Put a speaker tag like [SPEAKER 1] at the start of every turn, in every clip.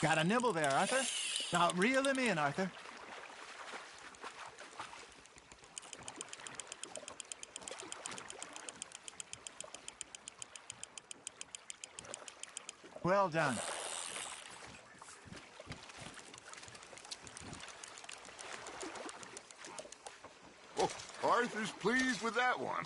[SPEAKER 1] Got a nibble there, Arthur? Now reel him in, Arthur. Well done.
[SPEAKER 2] Oh, Arthur's pleased with that one.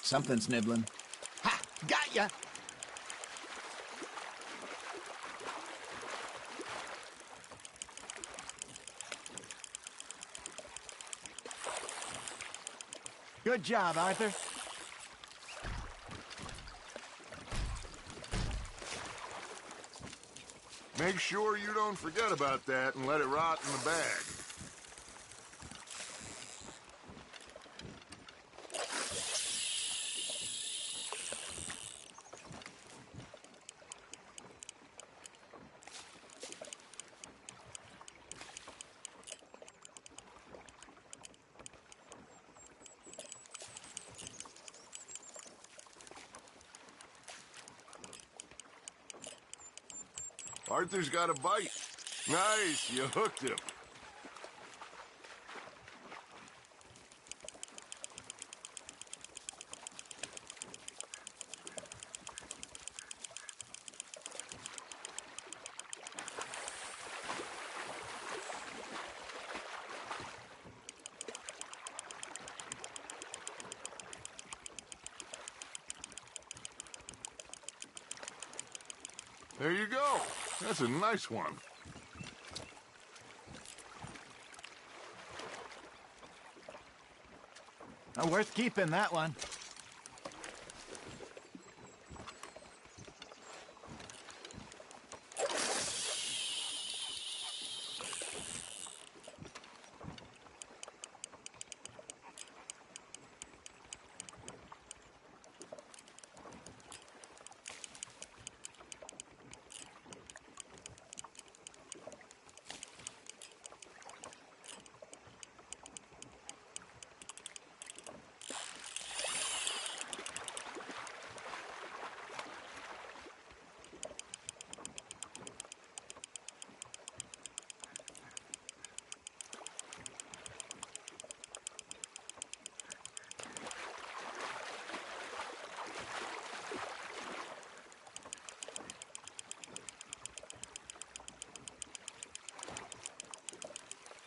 [SPEAKER 1] Something's nibbling. Ha! Got ya! Good job, Arthur.
[SPEAKER 2] Make sure you don't forget about that and let it rot in the bag. Arthur's got a bite. Nice, you hooked him. There you go. That's a nice one.
[SPEAKER 1] Worth keeping, that one.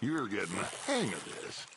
[SPEAKER 2] You're getting the hang of this.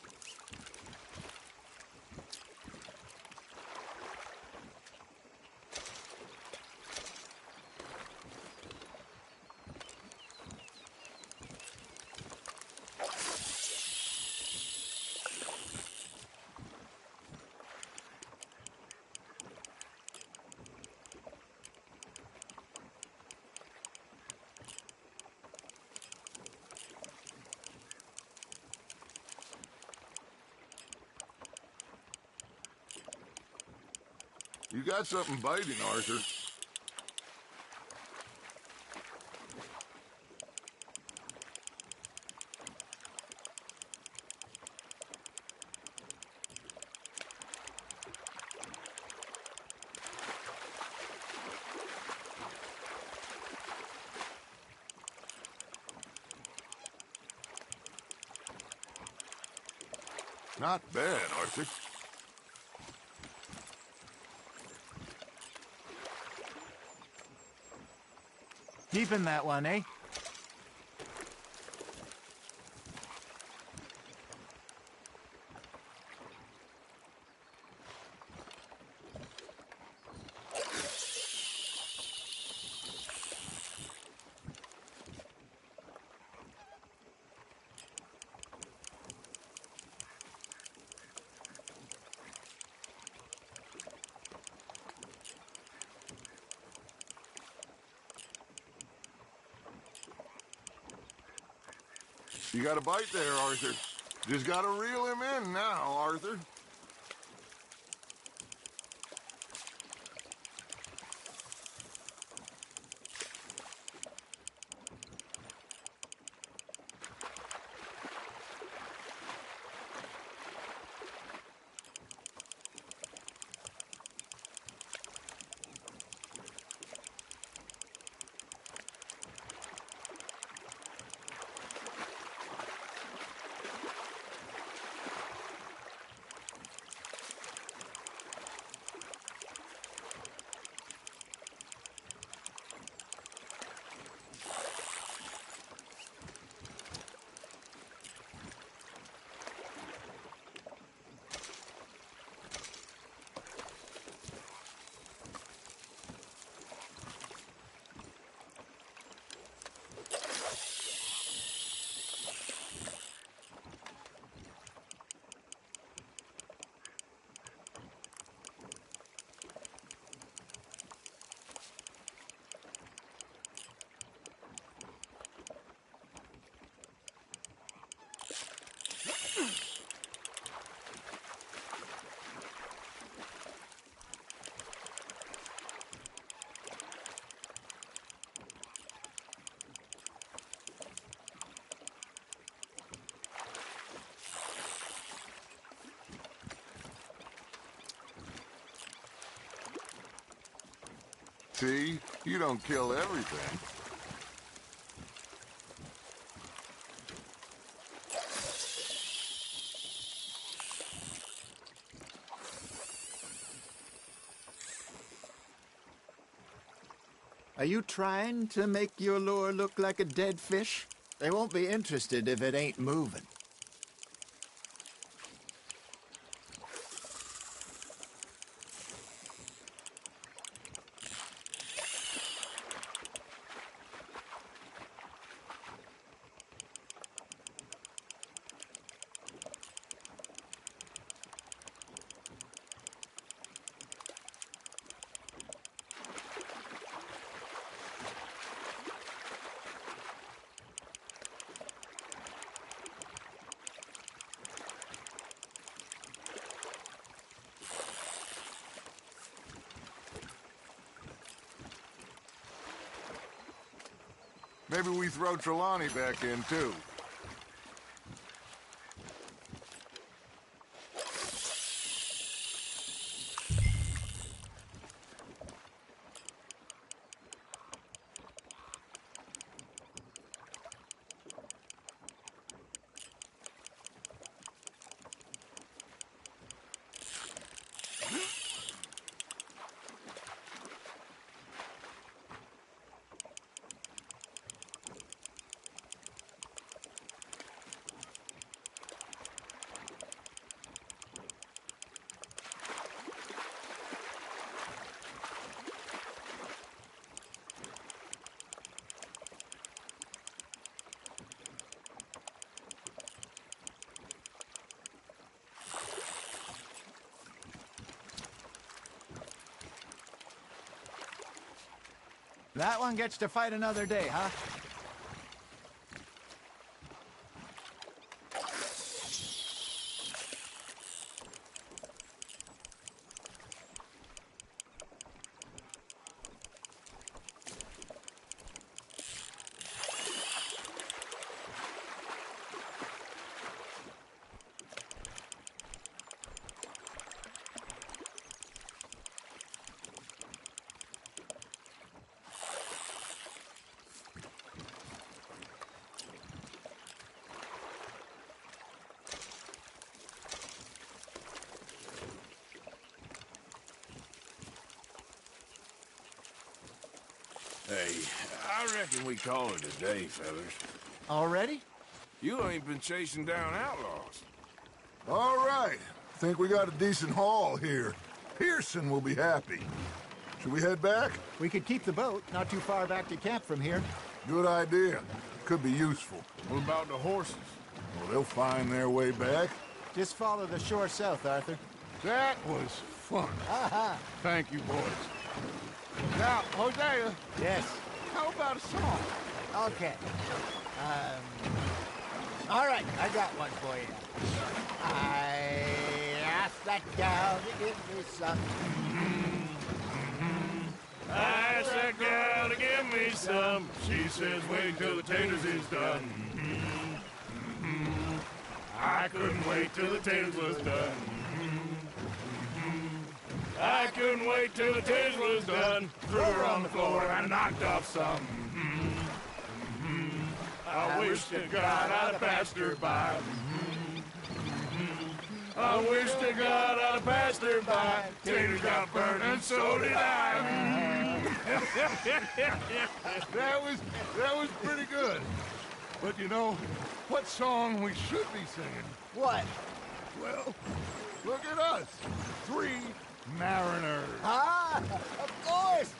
[SPEAKER 2] You got something biting, Arthur. Not bad, Arthur.
[SPEAKER 1] Keeping that one, eh?
[SPEAKER 2] You got a bite there, Arthur. Just gotta reel him in now, Arthur. See? You don't kill everything.
[SPEAKER 1] Are you trying to make your lure look like a dead fish? They won't be interested if it ain't moving.
[SPEAKER 2] Maybe we throw Trelawney back in, too.
[SPEAKER 1] That one gets to fight another day, huh?
[SPEAKER 3] Hey, I reckon we call it a day, fellas.
[SPEAKER 1] Already?
[SPEAKER 3] You ain't been chasing down outlaws.
[SPEAKER 2] All right. Think we got a decent haul here. Pearson will be happy. Should we head back?
[SPEAKER 1] We could keep the boat not too far back to camp from here.
[SPEAKER 2] Good idea. Could be useful.
[SPEAKER 3] What about the horses?
[SPEAKER 2] Well, they'll find their way back.
[SPEAKER 1] Just follow the shore south, Arthur.
[SPEAKER 3] That was fun. Thank you, boys. Now, Hosea,
[SPEAKER 1] Yes.
[SPEAKER 3] how about a song?
[SPEAKER 1] Okay. All right, I got one for you. I asked that gal to give me some.
[SPEAKER 3] I asked that gal to give me some. She says wait till the taters is done. I couldn't wait till the taters was done. I couldn't wait till the taters was done. Threw her on the floor and I knocked off some. I wish to God I'd have passed her by. I wish to God I'd have passed her by. Taters got burned and so did I.
[SPEAKER 2] That was pretty good. But you know, what song we should be singing?
[SPEAKER 1] What?
[SPEAKER 2] Well, look at us. 3 mariners.
[SPEAKER 1] Ah, of course.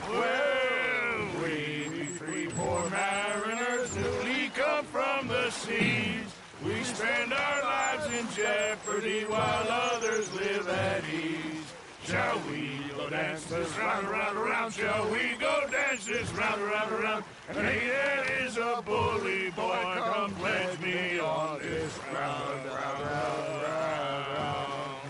[SPEAKER 3] Well, we 3 poor mariners newly come from the seas. We spend our lives in jeopardy while others live at ease. Shall we go dance this round, around, around? Shall we go dance this round, around, around? And he that is a bully boy, come pledge me on this round, round, round, round.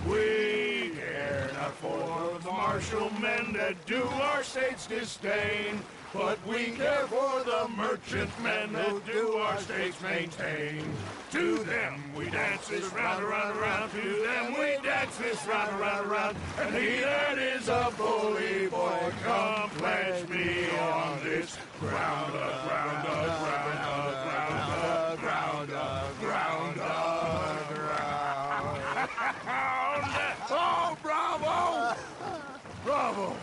[SPEAKER 3] We care not for the martial men that do our state's disdain, but we care for the merchant men that do our states maintain. To them we dance this round, around, around. To them we dance this round, around, around. And he that is a bully boy, come pledge me on this ground, ground, ground, ground, ground, ground, ground.
[SPEAKER 2] Oh, bravo! Bravo!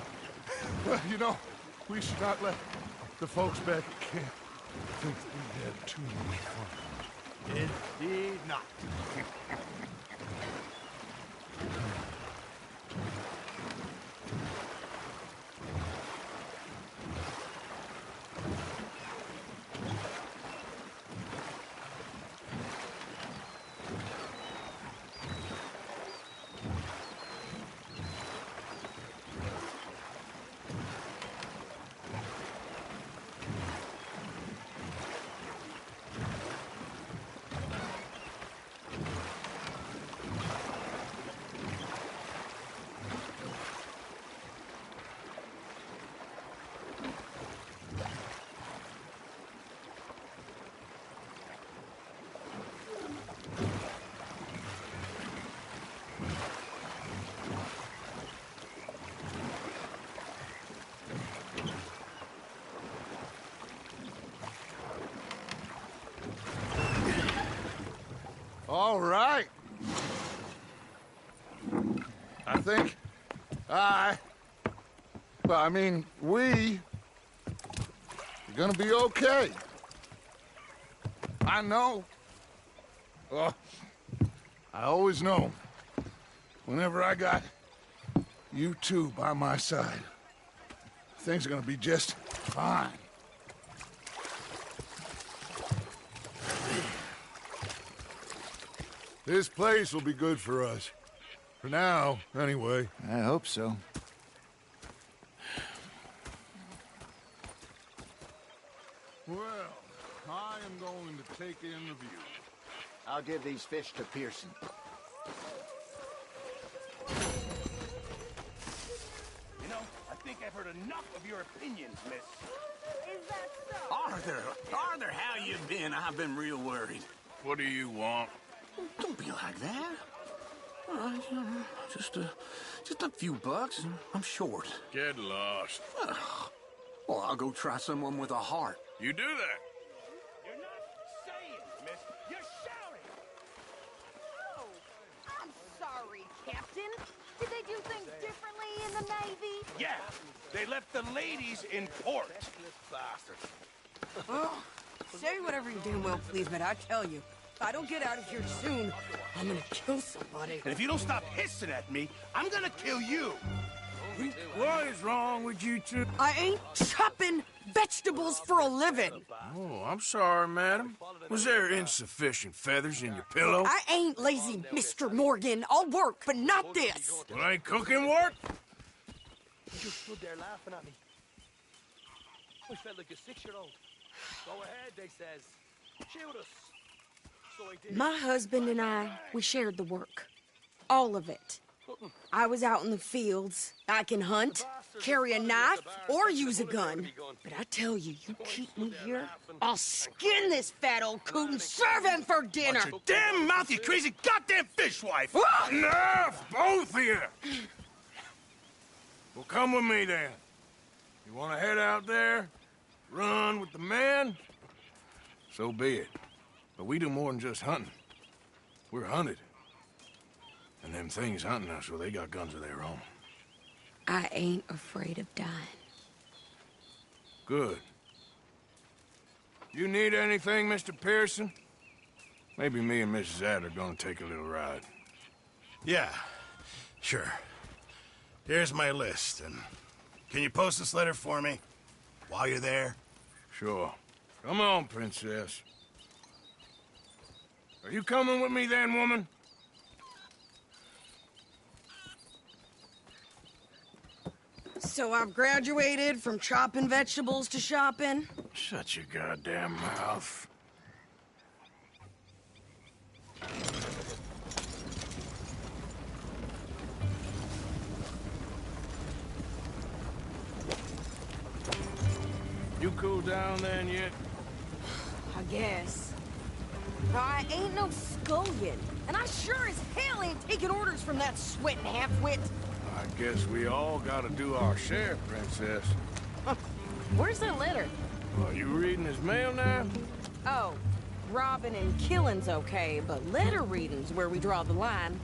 [SPEAKER 2] Well, you know, we should not let the folks back at camp think we had too much fun.
[SPEAKER 1] Indeed not.
[SPEAKER 2] All right. I think we are gonna be okay. I know. Well, I always know. Whenever I got you two by my side, things are gonna be just fine. This place will be good for us. For now, anyway.
[SPEAKER 1] I hope so.
[SPEAKER 2] Well, I am going to take in the view.
[SPEAKER 1] I'll give these fish to Pearson.
[SPEAKER 4] You know, I think I've heard enough of your opinions, miss.
[SPEAKER 5] Is that so?
[SPEAKER 4] Arthur, how you been? I've been real worried.
[SPEAKER 3] What do you want?
[SPEAKER 4] Don't be like that. Just a few bucks. I'm short.
[SPEAKER 3] Get lost.
[SPEAKER 4] Well, I'll go try someone with a heart.
[SPEAKER 3] You do that.
[SPEAKER 4] You're not saying, miss. You're shouting.
[SPEAKER 5] Oh, I'm sorry, Captain. Did they do things differently in the Navy?
[SPEAKER 4] Yeah, they left the ladies in port.
[SPEAKER 6] Oh, say whatever you damn well please, but I tell you, if I don't get out of here soon, I'm gonna kill somebody.
[SPEAKER 4] And if you don't stop hissing at me, I'm gonna kill you.
[SPEAKER 3] What is wrong with you two?
[SPEAKER 6] I ain't chopping vegetables for a living.
[SPEAKER 3] Oh, I'm sorry, madam. Was there insufficient feathers in your pillow?
[SPEAKER 6] I ain't lazy, Mr. Morgan. I'll work, but not this.
[SPEAKER 3] Well, ain't cooking work?
[SPEAKER 7] You just stood there laughing at me. I felt like a 6-year-old. Go ahead, they says. Shoot us.
[SPEAKER 6] My husband and I, we shared the work. All of it. I was out in the fields. I can hunt, carry a knife, or use a gun. But I tell you, you keep me here, I'll skin this fat old coot and serve him for dinner.
[SPEAKER 3] Watch your damn mouth, you crazy goddamn fishwife!
[SPEAKER 6] Ah!
[SPEAKER 3] Enough, both of you! Well, come with me then. You want to head out there, run with the men? So be it. But we do more than just hunting. We're hunted. And them things hunting us, well, they got guns of their own.
[SPEAKER 6] I ain't afraid of dying.
[SPEAKER 3] Good. You need anything, Mr. Pearson? Maybe me and Mrs. Adler are gonna take a little ride.
[SPEAKER 8] Yeah, sure. Here's my list, and can you post this letter for me while you're there?
[SPEAKER 3] Sure. Come on, Princess. Are you coming with me then, woman?
[SPEAKER 6] So I've graduated from chopping vegetables to shopping?
[SPEAKER 3] Shut your goddamn mouth. You cool down then yet?
[SPEAKER 6] I guess. I ain't no scullion, and I sure as hell ain't taking orders from that sweating half-wit.
[SPEAKER 3] I guess we all gotta do our share, Princess.
[SPEAKER 5] Where's that letter?
[SPEAKER 3] Are you reading his mail now?
[SPEAKER 5] Oh, robbing and killing's okay, but letter reading's where we draw the line.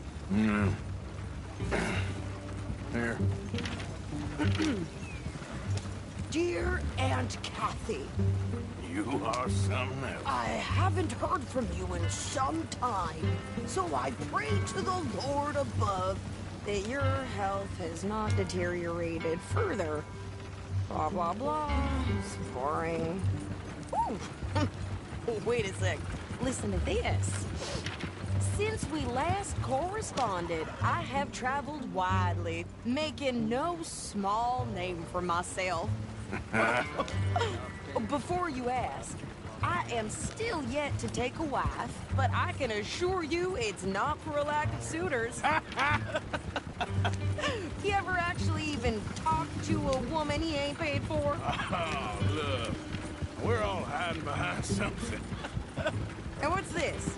[SPEAKER 3] Here.
[SPEAKER 6] Dear Aunt Kathy,
[SPEAKER 3] You are something else.
[SPEAKER 6] I haven't heard from you in some time, so I pray to the Lord above that your health has not deteriorated further. Blah, blah, blah. It's boring. Ooh. Wait a sec. Listen to this. Since we last corresponded, I have traveled widely, making no small name for myself. Before you ask, I am still yet to take a wife, but I can assure you it's not for a lack of suitors. You ever actually even talk to a woman he ain't paid for?
[SPEAKER 3] Oh, look. We're all hiding behind something.
[SPEAKER 6] And what's this?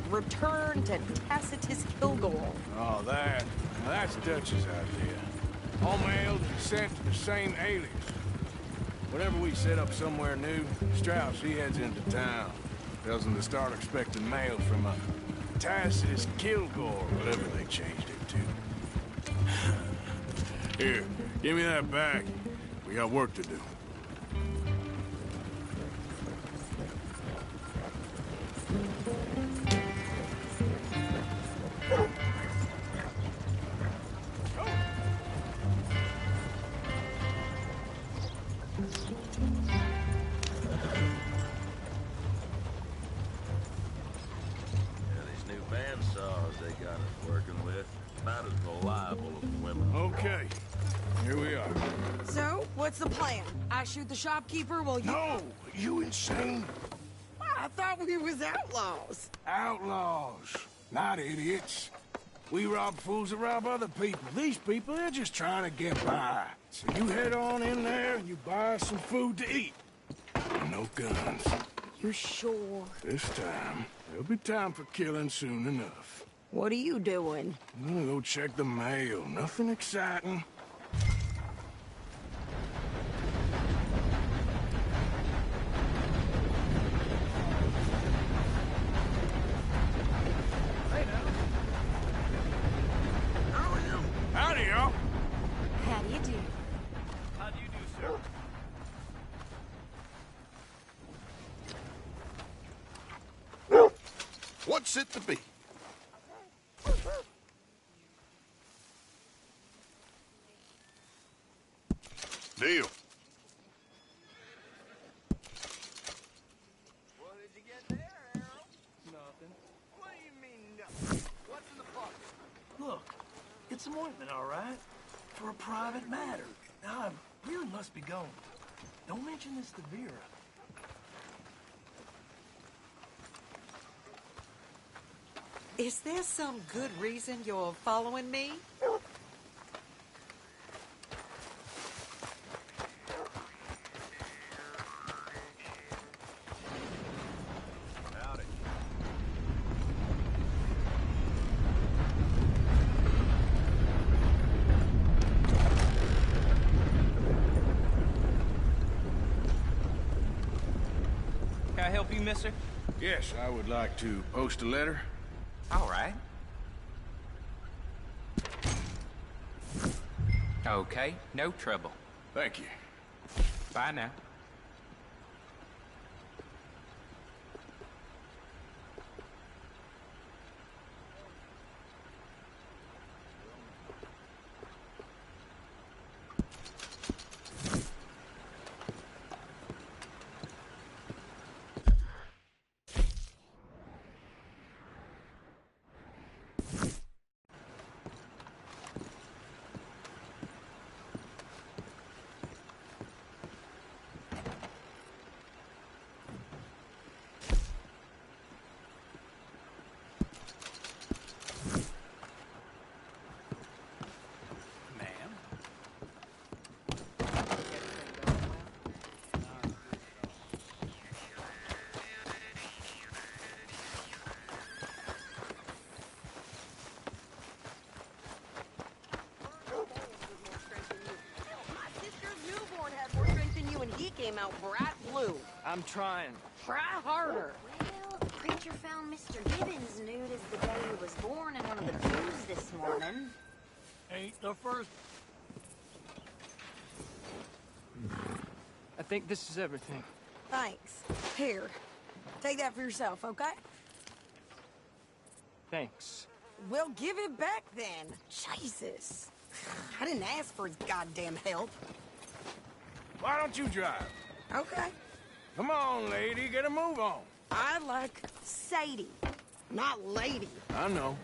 [SPEAKER 6] Return to Tacitus Kilgore.
[SPEAKER 3] Oh, that's Dutch's idea. All mails are sent to the same alias. Whenever we set up somewhere new, Strauss, he heads into town. Tells them to start expecting mail from a Tacitus Kilgore, whatever they changed it to. Here, give me that back. We got work to do. Okay, here we are.
[SPEAKER 6] So, what's the plan? I shoot the shopkeeper while you...
[SPEAKER 3] No, you insane?
[SPEAKER 6] I thought we was outlaws.
[SPEAKER 3] Outlaws, not idiots. We rob fools that rob other people. These people, they're just trying to get by. So you head on in there and you buy some food to eat. No guns.
[SPEAKER 6] You sure?
[SPEAKER 3] This time, there'll be time for killing soon enough.
[SPEAKER 6] What are you doing?
[SPEAKER 3] I'm gonna go check the mail. Nothing exciting. Howdy, y'all.
[SPEAKER 5] How do you do?
[SPEAKER 4] How do you do, sir?
[SPEAKER 2] What's it to be? Deal.
[SPEAKER 7] What did you get there, Harold? Nothing. What do you mean, nothing? What's in the box?
[SPEAKER 4] Look, it's some ointment, all right? For a private matter. Now, I really must be going. Don't mention this to Vera.
[SPEAKER 9] Is there some good reason you're following me?
[SPEAKER 10] Can I help you, mister?
[SPEAKER 3] Yes, I would like to post a letter.
[SPEAKER 10] All right. Okay, no trouble.
[SPEAKER 3] Thank you.
[SPEAKER 10] Bye now.
[SPEAKER 6] He came out bright blue.
[SPEAKER 10] I'm trying.
[SPEAKER 6] Try harder.
[SPEAKER 5] Well, the preacher found Mr. Gibbons nude as the day he was born in one of the pews this morning.
[SPEAKER 4] Ain't the first.
[SPEAKER 10] I think this is everything.
[SPEAKER 6] Thanks. Here, take that for yourself, okay?
[SPEAKER 10] Thanks.
[SPEAKER 6] Well, give it back then. Jesus. I didn't ask for his goddamn help.
[SPEAKER 3] Why don't you drive?
[SPEAKER 6] Okay.
[SPEAKER 3] Come on, lady, get a move on.
[SPEAKER 6] I like Sadie, not lady.
[SPEAKER 3] I know.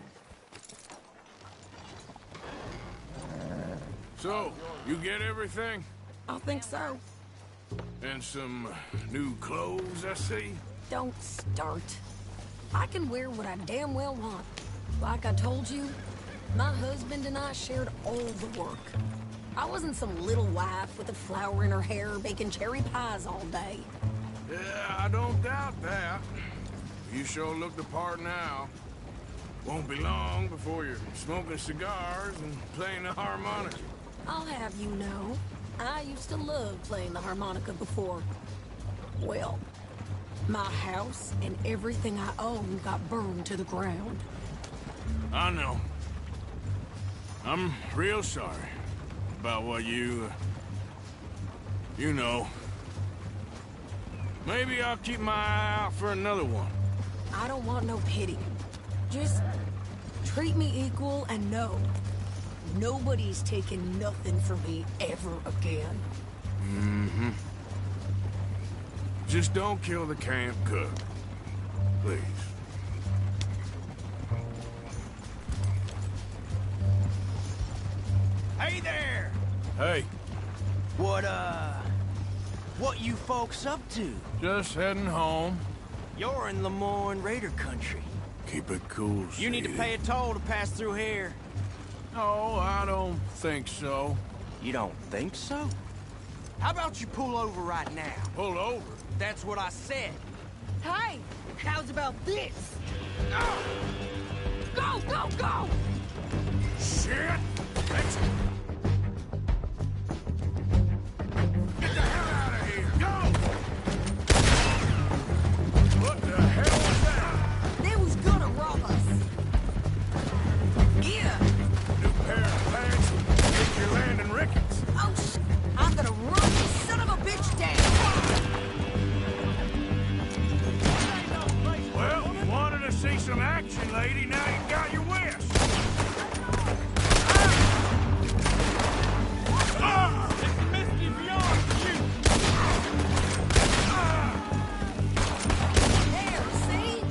[SPEAKER 3] So, you get everything?
[SPEAKER 6] I think so.
[SPEAKER 3] And some new clothes, I see?
[SPEAKER 6] Don't start. I can wear what I damn well want. Like I told you, my husband and I shared all the work. I wasn't some little wife with a flower in her hair baking cherry pies all day.
[SPEAKER 3] Yeah, I don't doubt that. You sure look the part now. Won't be long before you're smoking cigars and playing the harmonica.
[SPEAKER 6] I'll have you know, I used to love playing the harmonica before. Well, my house and everything I own got burned to the ground.
[SPEAKER 3] I know. I'm real sorry about what you know. Maybe I'll keep my eye out for another one.
[SPEAKER 6] I don't want no pity. Just treat me equal and know nobody's taking nothing from me ever again.
[SPEAKER 3] Mm-hmm. Just don't kill the camp cook. Please.
[SPEAKER 10] Hey there!
[SPEAKER 3] Hey,
[SPEAKER 10] What you folks up to?
[SPEAKER 3] just heading home.
[SPEAKER 10] You're in Lemoyne Raider country.
[SPEAKER 3] Keep it cool,
[SPEAKER 10] You need to
[SPEAKER 3] Sadie.
[SPEAKER 10] pay a toll to pass through here.
[SPEAKER 3] No, I don't think so.
[SPEAKER 10] You don't think so? How about you pull over right now?
[SPEAKER 3] Pull over.
[SPEAKER 10] That's what I said.
[SPEAKER 6] Hey, how's about this? Go, go, go!
[SPEAKER 3] Shit! Let's get the hell out of here! Go! What the hell was that?
[SPEAKER 6] They was gonna rob us. Yeah.
[SPEAKER 3] New pair of pants. Get your landing rickets.
[SPEAKER 6] Oh, I'm gonna run this son of a bitch down.
[SPEAKER 3] Well, you wanted to see some action, lady. Now you got your wish.
[SPEAKER 6] There, see?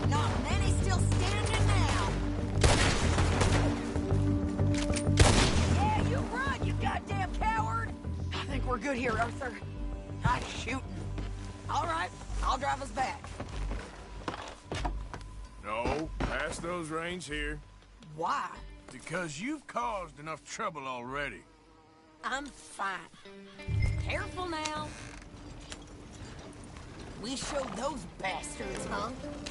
[SPEAKER 6] Not many still standing now. Yeah, you run, you goddamn coward. I think we're good here, Arthur. I'm shooting. All right, I'll drive us back.
[SPEAKER 3] No, pass pass those reins here.
[SPEAKER 6] Why?
[SPEAKER 3] Because you've caused enough trouble already.
[SPEAKER 6] I'm fine. Careful now. We showed those bastards, huh?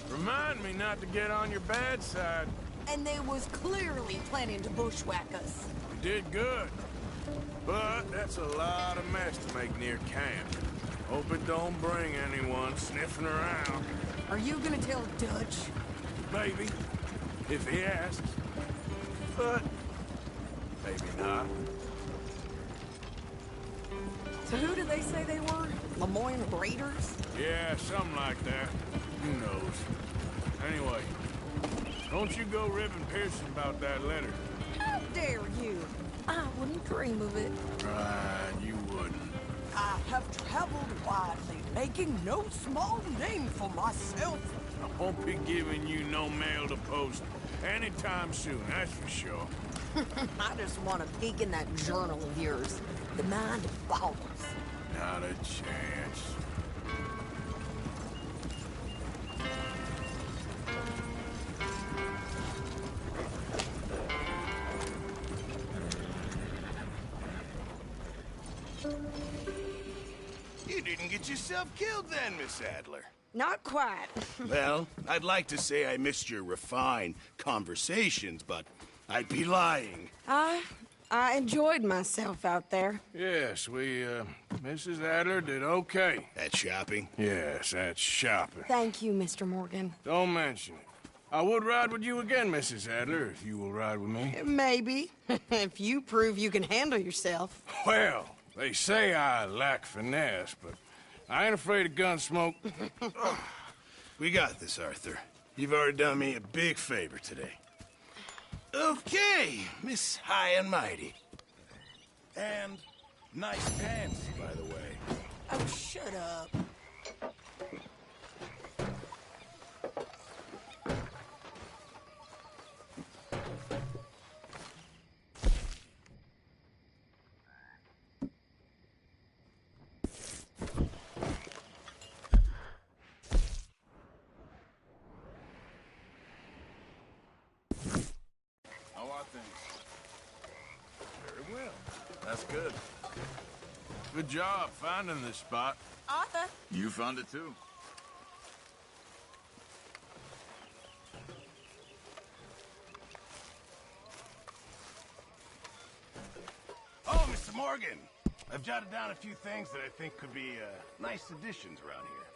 [SPEAKER 3] Remind me not to get on your bad side.
[SPEAKER 6] And they was clearly planning to bushwhack us.
[SPEAKER 3] You did good. But that's a lot of mess to make near camp. Hope it don't bring anyone sniffing around.
[SPEAKER 6] Are you gonna tell Dutch?
[SPEAKER 3] Maybe, if he asks. But maybe not.
[SPEAKER 6] So who did they say they were? Lemoyne Raiders?
[SPEAKER 3] Yeah, something like that. Who knows? Anyway, don't you go ribbing Pearson about that letter.
[SPEAKER 6] How dare you? I wouldn't dream of it.
[SPEAKER 3] Right, you wouldn't.
[SPEAKER 6] I have traveled widely, making no small name for myself.
[SPEAKER 3] I won't be giving you no mail to post anytime soon, that's for sure.
[SPEAKER 6] I just want to peek in that journal of yours. The mind of balls.
[SPEAKER 3] Not a chance.
[SPEAKER 8] You didn't get yourself killed then, Miss Adler.
[SPEAKER 6] Not quite.
[SPEAKER 8] Well, I'd like to say I missed your refined conversations, but I'd be lying.
[SPEAKER 6] I enjoyed myself out there.
[SPEAKER 3] Yes, Mrs. Adler did okay.
[SPEAKER 8] That shopping?
[SPEAKER 3] Yes, that's shopping.
[SPEAKER 6] Thank you, Mr. Morgan.
[SPEAKER 3] Don't mention it. I would ride with you again, Mrs. Adler, if you will ride with me.
[SPEAKER 6] Maybe. If you prove you can handle yourself.
[SPEAKER 3] Well, they say I lack finesse, but I ain't afraid of gun smoke.
[SPEAKER 8] We got this, Arthur. You've already done me a big favor today. Okay, Miss High and Mighty. And nice pants, by the way.
[SPEAKER 6] Oh, shut up.
[SPEAKER 3] That's good. Good job finding this spot.
[SPEAKER 6] Arthur.
[SPEAKER 11] You found it too.
[SPEAKER 8] Oh, Mr. Morgan! I've jotted down a few things that I think could be nice additions around here.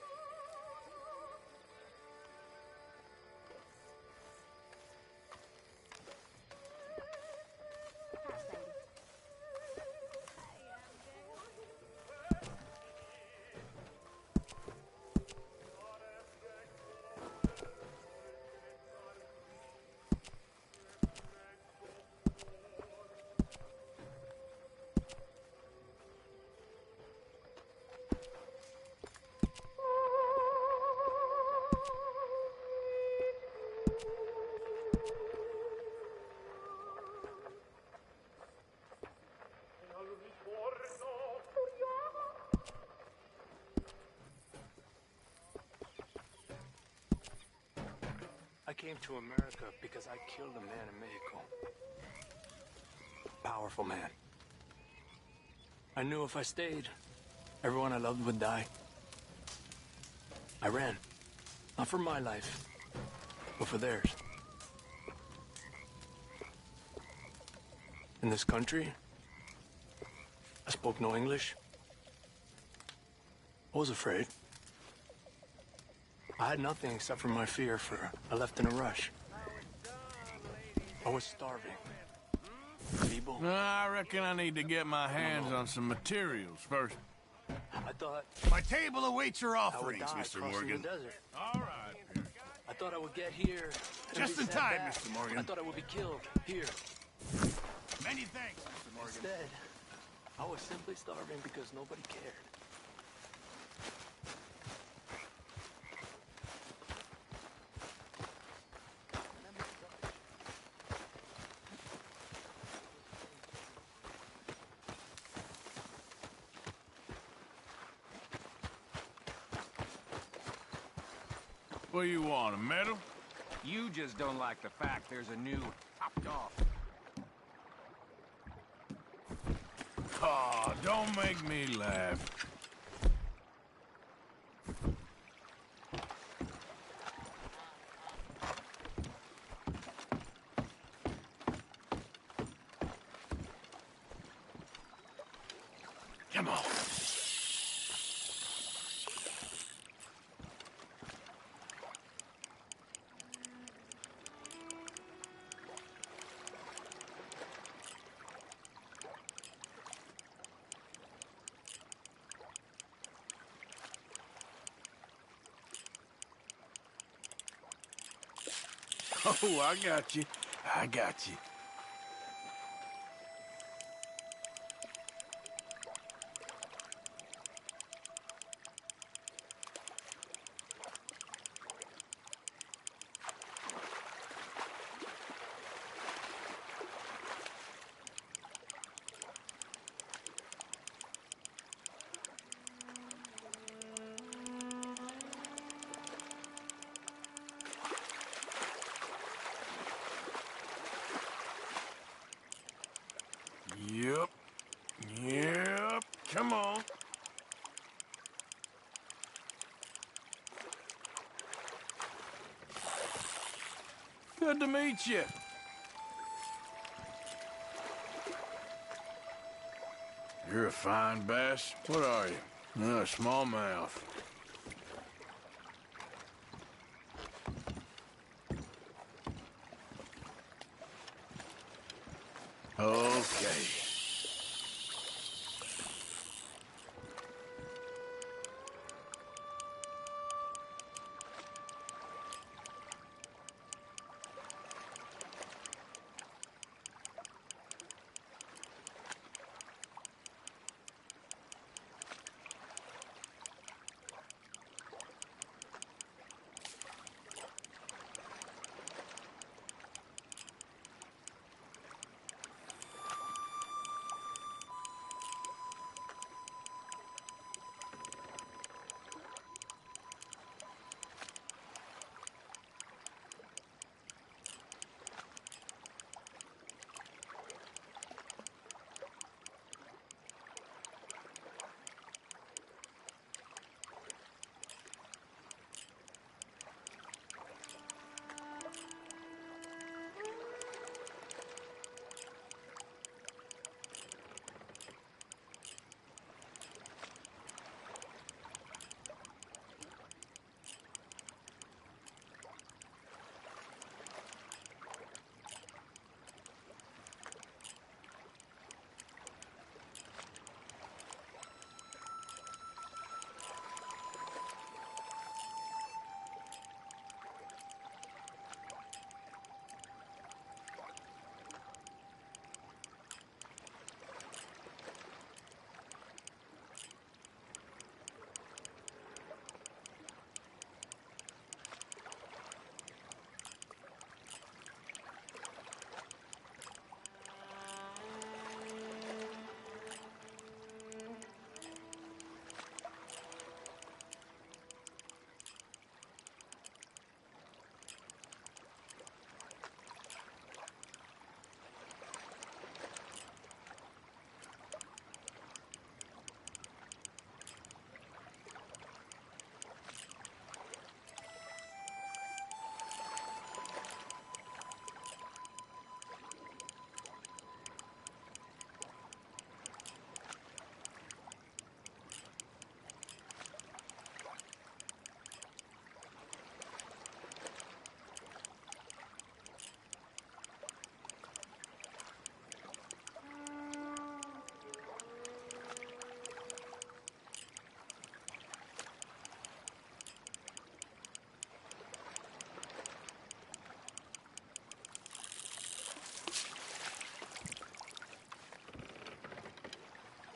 [SPEAKER 4] I came to America because I killed a man in Mexico. Powerful man. I knew if I stayed, everyone I loved would die. I ran. Not for my life, but for theirs. In this country, I spoke no English. I was afraid. I had nothing except for my fear, for I left in a rush. I was starving. Feeble.
[SPEAKER 3] I reckon I need to get my hands on some materials first.
[SPEAKER 4] I thought
[SPEAKER 8] My table awaits your
[SPEAKER 4] I would
[SPEAKER 8] offerings,
[SPEAKER 4] die
[SPEAKER 8] Mr.
[SPEAKER 4] crossing
[SPEAKER 8] Morgan.
[SPEAKER 4] the desert.
[SPEAKER 3] All right.
[SPEAKER 4] I thought I would get here. and
[SPEAKER 8] Just
[SPEAKER 4] be
[SPEAKER 8] in
[SPEAKER 4] sent
[SPEAKER 8] time,
[SPEAKER 4] back.
[SPEAKER 8] Mr. Morgan.
[SPEAKER 4] I thought I would be killed here.
[SPEAKER 8] Many thanks, Mr. Morgan.
[SPEAKER 4] Instead, I was simply starving because nobody cared.
[SPEAKER 3] What do you want, a medal?
[SPEAKER 10] You just don't like the fact there's a new topped off.
[SPEAKER 3] Aw, don't make me laugh. Come on. Oh, I got you. I got you. Yep. Yep. Come on. Good to meet you. You're a fine bass. What are you? Smallmouth. Okay.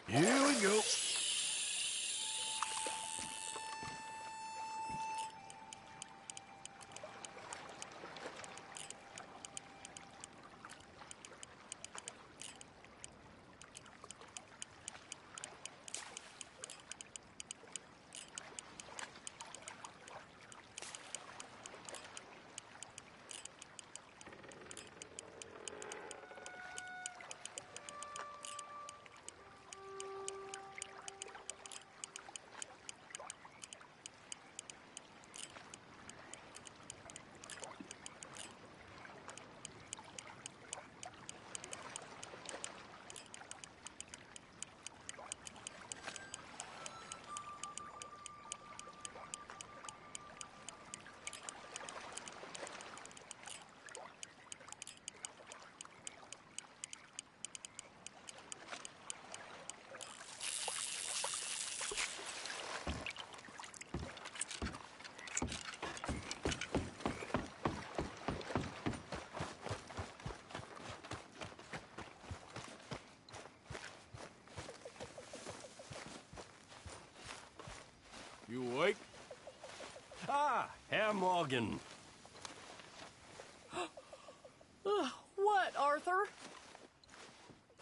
[SPEAKER 3] Here we go.
[SPEAKER 11] Morgan.
[SPEAKER 5] What, Arthur?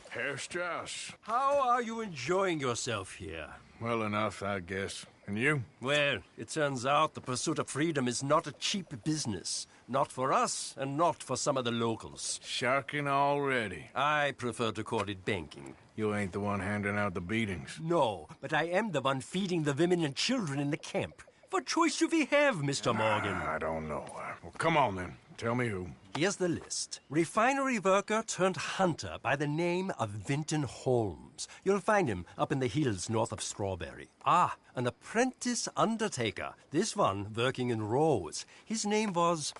[SPEAKER 2] Herr Strauss.
[SPEAKER 11] How are you enjoying yourself here?
[SPEAKER 2] Well enough, I guess. And you?
[SPEAKER 11] Well, it turns out the pursuit of freedom is not a cheap business. Not for us, and not for some of the locals.
[SPEAKER 2] Sharking already.
[SPEAKER 11] I prefer to call it banking.
[SPEAKER 2] You ain't the one handing out the beatings.
[SPEAKER 11] No, but I am the one feeding the women and children in the camp. What choice do we have, Mr. Morgan?
[SPEAKER 2] I don't know. Well, come on then. Tell me who.
[SPEAKER 11] Here's the list. Refinery worker turned hunter by the name of Vinton Holmes. You'll find him up in the hills north of Strawberry. Ah, an apprentice undertaker. This one working in Rose. His name was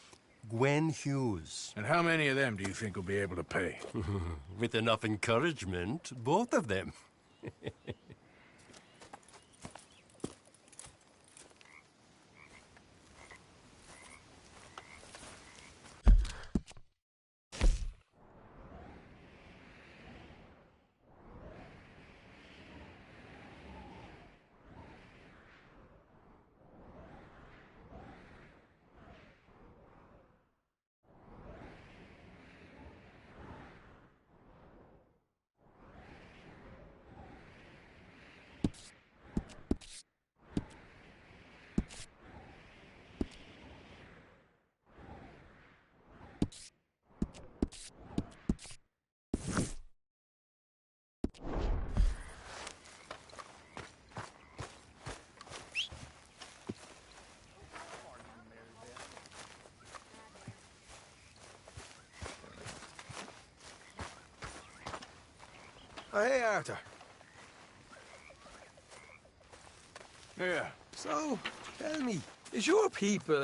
[SPEAKER 11] Gwen Hughes.
[SPEAKER 2] And how many of them do you think will be able to pay?
[SPEAKER 11] With enough encouragement, both of them.
[SPEAKER 12] Oh, hey, Arthur.
[SPEAKER 2] Yeah.
[SPEAKER 12] So, tell me, is your people,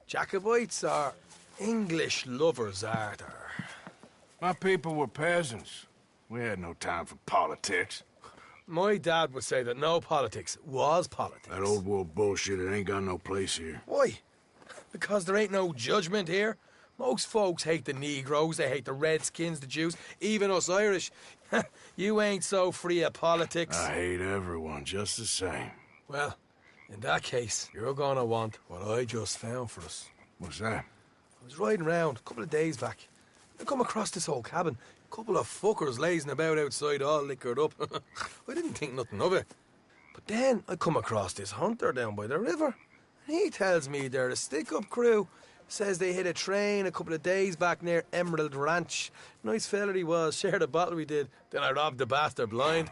[SPEAKER 12] Jacobites or English lovers, Arthur?
[SPEAKER 2] My people were peasants. We had no time for politics.
[SPEAKER 12] My dad would say that no politics was politics.
[SPEAKER 2] That old world bullshit, it ain't got no place here.
[SPEAKER 12] Why? Because there ain't no judgment here. Most folks hate the Negroes, they hate the Redskins, the Jews, even us Irish. You ain't so free of politics.
[SPEAKER 2] I hate everyone just the same.
[SPEAKER 12] Well, in that case, you're gonna want what I just found for us.
[SPEAKER 2] What's that?
[SPEAKER 12] I was riding around a couple of days back. I come across this old cabin. A couple of fuckers lazing about outside all liquored up. I didn't think nothing of it. But then I come across this hunter down by the river. And he tells me they're a stick-up crew. Says they hit a train a couple of days back near Emerald Ranch. Nice fella he was, shared a bottle we did. Then I robbed the bastard blind.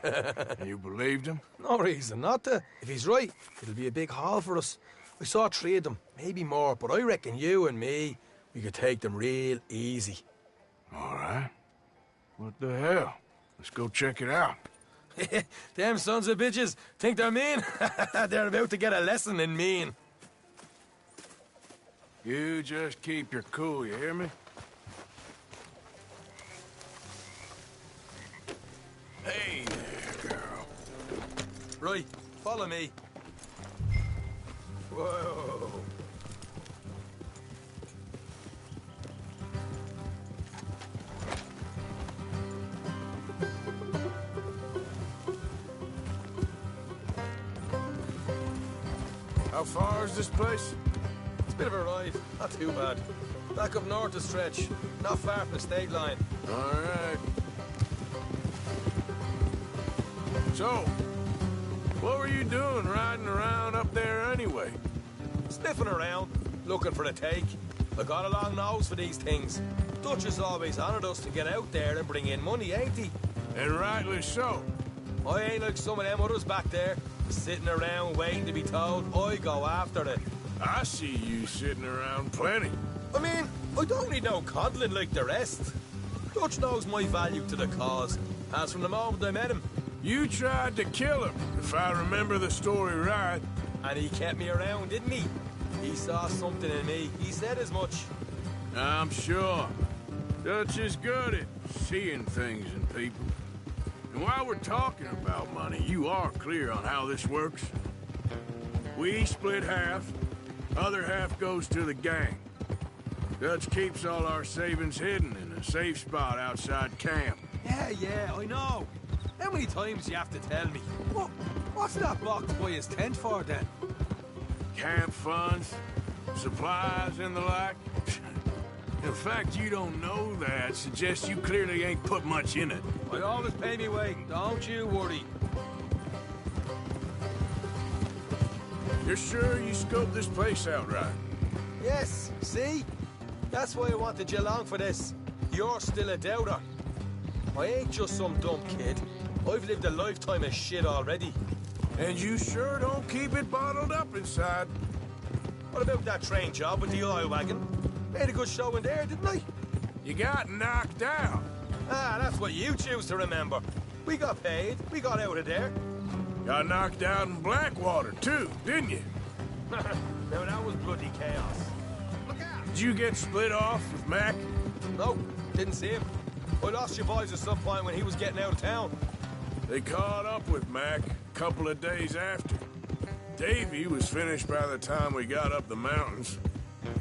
[SPEAKER 2] You believed him?
[SPEAKER 12] No reason not to. If he's right, it'll be a big haul for us. I saw 3 of them, maybe more, but I reckon you and me, we could take them real easy.
[SPEAKER 2] All right. What the hell? Let's go check it out.
[SPEAKER 12] Them sons of bitches think they're mean. They're about to get a lesson in mean.
[SPEAKER 2] You just keep your cool, you hear me? Hey there, girl.
[SPEAKER 12] Right, follow me. Whoa.
[SPEAKER 2] How far is this place?
[SPEAKER 12] It's a bit of a ride, not too bad. Back up north a stretch, not far from the state line.
[SPEAKER 2] All right. So, what were you doing riding around up there anyway?
[SPEAKER 12] Sniffing around, looking for a take. I got a long nose for these things. Dutch has always honoured us to get out there and bring in money, ain't he?
[SPEAKER 2] And rightly so.
[SPEAKER 12] I ain't like some of them others back there, sitting around waiting to be told. I go after it.
[SPEAKER 2] I see you sitting around plenty.
[SPEAKER 12] I mean, I don't need no coddling like the rest. Dutch knows my value to the cause, as from the moment I met him.
[SPEAKER 2] You tried to kill him, if I remember the story right.
[SPEAKER 12] And he kept me around, didn't he? He saw something in me. He said as much.
[SPEAKER 2] I'm sure. Dutch is good at seeing things in people. And while we're talking about money, you are clear on how this works? We split half. Other half goes to the gang. Dutch keeps all our savings hidden in a safe spot outside camp.
[SPEAKER 12] Yeah, I know. How many times do you have to tell me? What's that box by his tent for, then?
[SPEAKER 2] Camp funds.
[SPEAKER 3] Supplies and the like? The fact you don't know that suggests you clearly ain't put much in it.
[SPEAKER 12] I always pay me way, don't you worry.
[SPEAKER 3] You're sure you scoped this place out right?
[SPEAKER 12] Yes, see? That's why I wanted you along for this. You're still a doubter. I ain't just some dumb kid. I've lived a lifetime of shit already.
[SPEAKER 3] And you sure don't keep it bottled up inside.
[SPEAKER 12] What about that train job with the oil wagon? Made a good show in there, didn't I?
[SPEAKER 3] You got knocked out.
[SPEAKER 12] Ah, that's what you choose to remember. We got paid. We got out of there.
[SPEAKER 3] Got knocked out in Blackwater, too, didn't you?
[SPEAKER 12] Now, that was bloody chaos.
[SPEAKER 3] Look out! Did you get split off with Mac?
[SPEAKER 12] No, didn't see him. I lost your boys at some point when he was getting out of town.
[SPEAKER 3] They caught up with Mac a couple of days after. Davy was finished by the time we got up the mountains.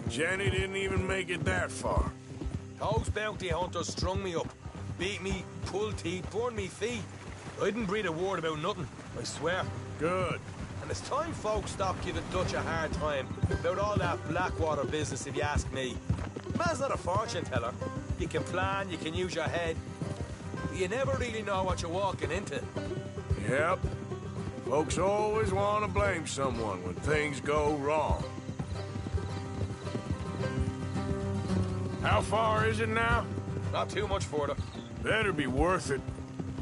[SPEAKER 3] Jenny didn't even make it that far.
[SPEAKER 12] Those bounty hunters strung me up. Beat me, pulled teeth, burned me feet. I didn't breathe a word about nothing, I swear.
[SPEAKER 3] Good.
[SPEAKER 12] And it's time folks stop giving Dutch a hard time about all that Blackwater business, if you ask me. Man's not a fortune teller. You can plan, you can use your head. But you never really know what you're walking into.
[SPEAKER 3] Yep. Folks always want to blame someone when things go wrong. How far is it now?
[SPEAKER 12] Not too much further.
[SPEAKER 3] Better be worth it.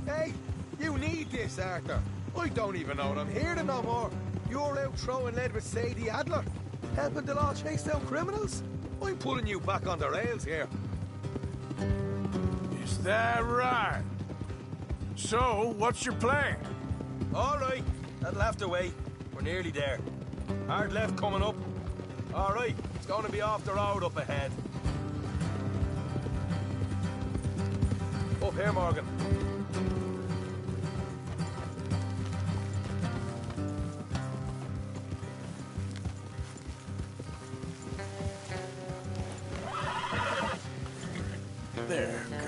[SPEAKER 12] Hey, you need this, Arthur. I don't even know what I'm hearing no more. You're out throwing lead with Sadie Adler, helping the law chase down criminals. I'm pulling you back on the rails here.
[SPEAKER 3] Is that right? So, what's your plan?
[SPEAKER 12] All right, that'll have to wait. We're nearly there. Hard left coming up. All right, it's going to be off the road up ahead. Up here, Morgan.
[SPEAKER 3] There, girl.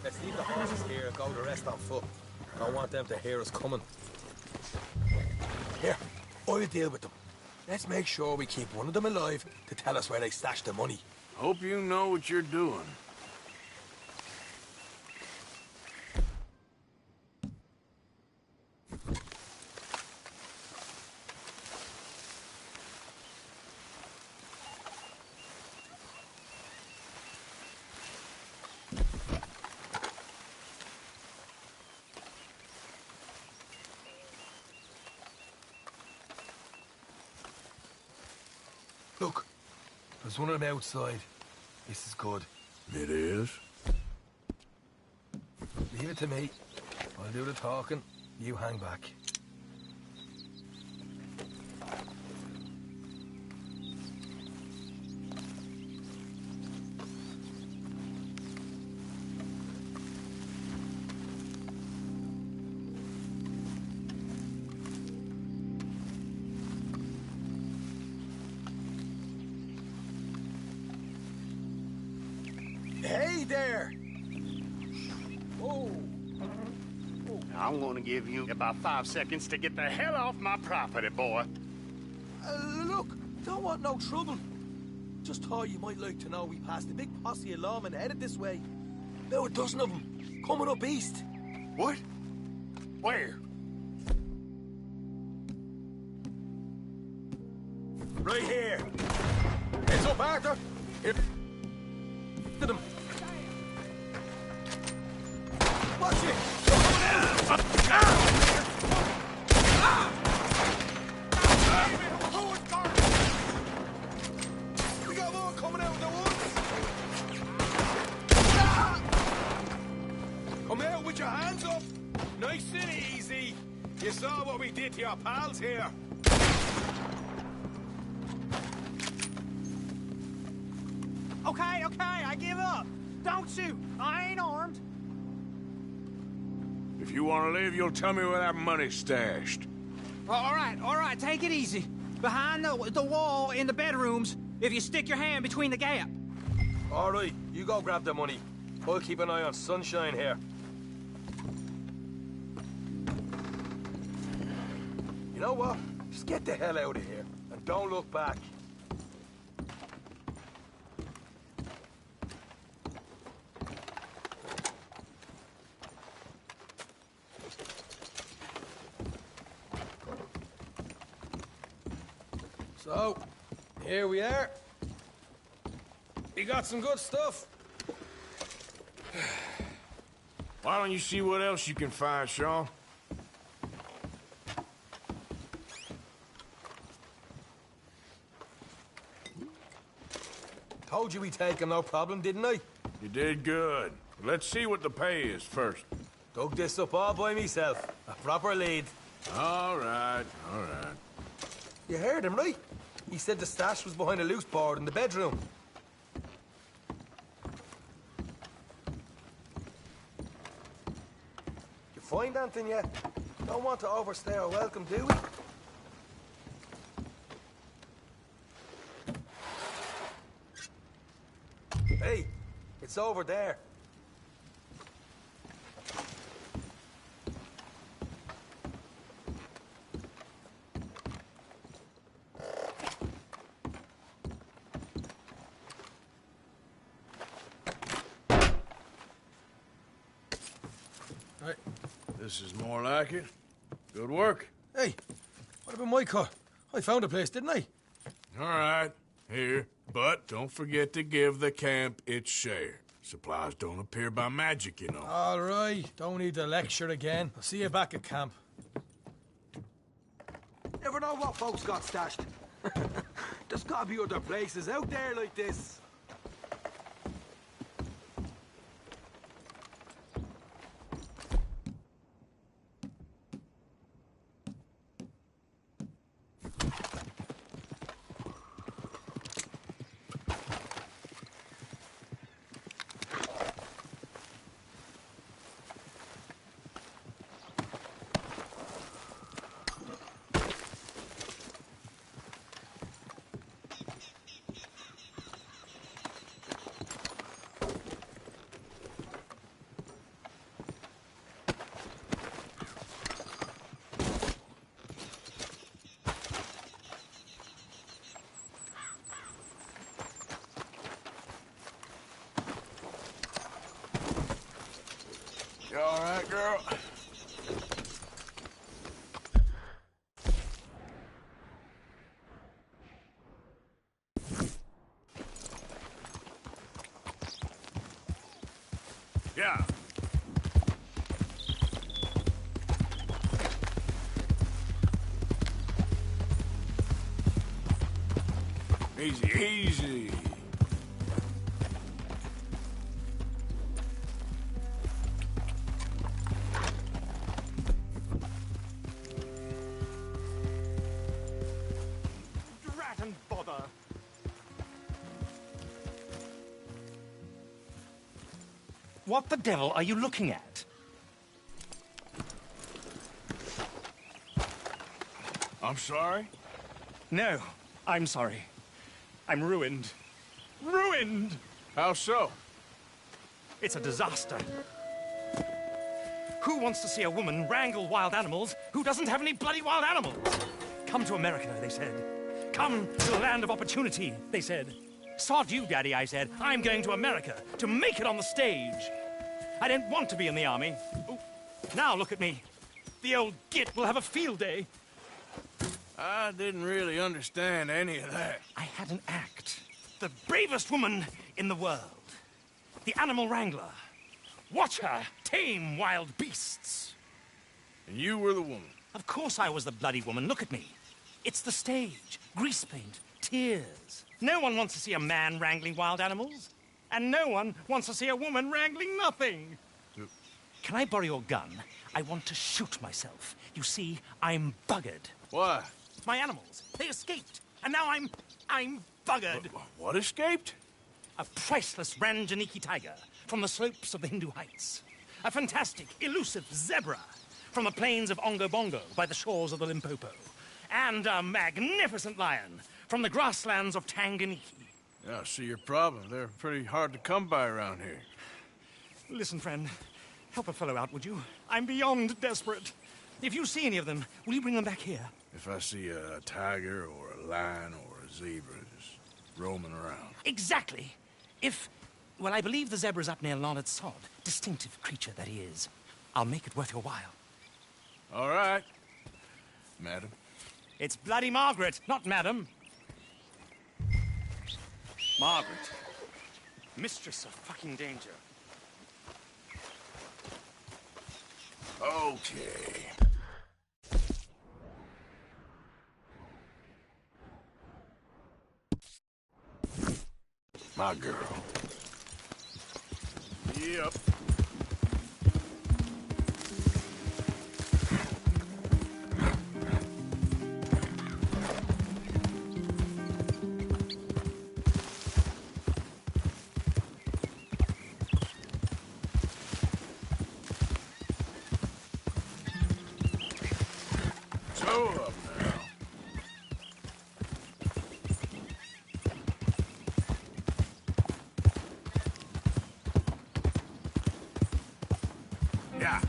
[SPEAKER 12] Let's leave the horses here and go the rest on foot. Don't want them to hear us coming. Here, I'll deal with them. Let's make sure we keep one of them alive to tell us where they stashed the money.
[SPEAKER 3] Hope you know what you're doing.
[SPEAKER 12] Look, there's one of them outside. This is good.
[SPEAKER 3] It is?
[SPEAKER 12] Leave it to me. I'll do the talking. You hang back. Hey there! Whoa!
[SPEAKER 13] I'm gonna give you about 5 seconds to get the hell off my property, boy.
[SPEAKER 12] Look, don't want no trouble. Just thought you might like to know we passed a big posse of lawmen headed this way. About a dozen of them, coming up east.
[SPEAKER 13] What? Where?
[SPEAKER 12] Right here. Heads up, Arthur. Here. To them. Watch it. We got more coming out of the woods. Come out with your hands up. Nice and easy. You saw what we did to your pals here.
[SPEAKER 10] Okay, I give up. Don't shoot. I ain't armed.
[SPEAKER 3] If you want to live, you'll tell me where that money's stashed.
[SPEAKER 10] All right, take it easy. Behind the wall in the bedrooms, if you stick your hand between the gap.
[SPEAKER 12] All right, you go grab the money. I'll keep an eye on Sunshine here. You know what? Just get the hell out of here, and don't look back. So, here we are. You got some good stuff.
[SPEAKER 3] Why don't you see what else you can find, Sean?
[SPEAKER 12] Told you we'd take him, no problem, didn't I?
[SPEAKER 3] You did good. Let's see what the pay is first.
[SPEAKER 12] Dug this up all by myself. A proper lead.
[SPEAKER 3] All right, all right.
[SPEAKER 12] You heard him, right? He said the stash was behind a loose board in the bedroom. You find anything yet? Don't want to overstay our welcome, do we? Hey, it's over there.
[SPEAKER 3] This is more like it. Good work.
[SPEAKER 12] Hey, what about my car? I found a place, didn't I?
[SPEAKER 3] All right, here. But don't forget to give the camp its share. Supplies don't appear by magic, you know.
[SPEAKER 12] All right, don't need the lecture again. I'll see you back at camp. Never know what folks got stashed. There's gotta be other places out there like this.
[SPEAKER 3] You all right, girl? Yeah. Easy, easy.
[SPEAKER 13] Drat and bother.
[SPEAKER 14] What the devil are you looking at?
[SPEAKER 3] I'm sorry?
[SPEAKER 14] No, I'm sorry. I'm ruined. Ruined!
[SPEAKER 3] How so?
[SPEAKER 14] It's a disaster. Who wants to see a woman wrangle wild animals who doesn't have any bloody wild animals? Come to America, they said. Come to the land of opportunity, they said. Sod you, Daddy, I said. I'm going to America to make it on the stage. I didn't want to be in the army. Ooh. Now look at me. The old git will have a field day.
[SPEAKER 3] I didn't really understand any of that.
[SPEAKER 14] I had an act. The bravest woman in the world. The animal wrangler. Watch her tame wild beasts.
[SPEAKER 3] And you were the woman?
[SPEAKER 14] Of course I was the bloody woman. Look at me. It's the stage. Grease paint. Tears. No one wants to see a man wrangling wild animals. And no one wants to see a woman wrangling nothing. Can I borrow your gun? I want to shoot myself. You see, I'm buggered.
[SPEAKER 3] Why?
[SPEAKER 14] My animals. They escaped. And now I'm buggered.
[SPEAKER 3] What escaped?
[SPEAKER 14] A priceless Ranjaniki tiger from the slopes of the Hindu Heights. A fantastic, elusive zebra from the plains of Ongo Bongo by the shores of the Limpopo. And a magnificent lion from the grasslands of Tanganyika.
[SPEAKER 3] Yeah, I see your problem. They're pretty hard to come by around here.
[SPEAKER 14] Listen, friend. Help a fellow out, would you? I'm beyond desperate. If you see any of them, will you bring them back here?
[SPEAKER 2] If I see a tiger or a lion or a zebra just roaming around.
[SPEAKER 14] Exactly. Well, I believe the zebra's up near Lonnet Sod. Distinctive creature that he is. I'll make it worth your while.
[SPEAKER 2] All right, madam.
[SPEAKER 14] It's bloody Margaret, not madam. Margaret. Mistress of fucking danger.
[SPEAKER 2] Okay. My girl.
[SPEAKER 3] Yep.
[SPEAKER 2] So up now. Yeah.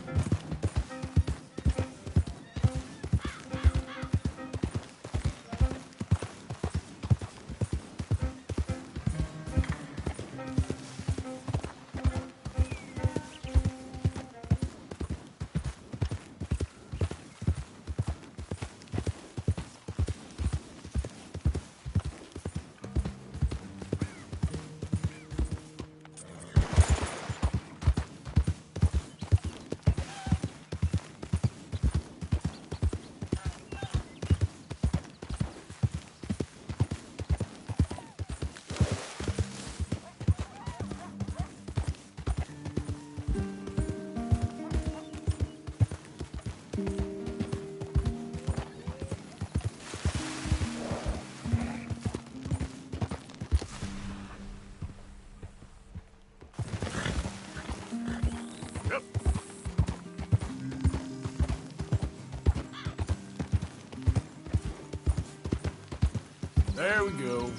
[SPEAKER 2] There we go.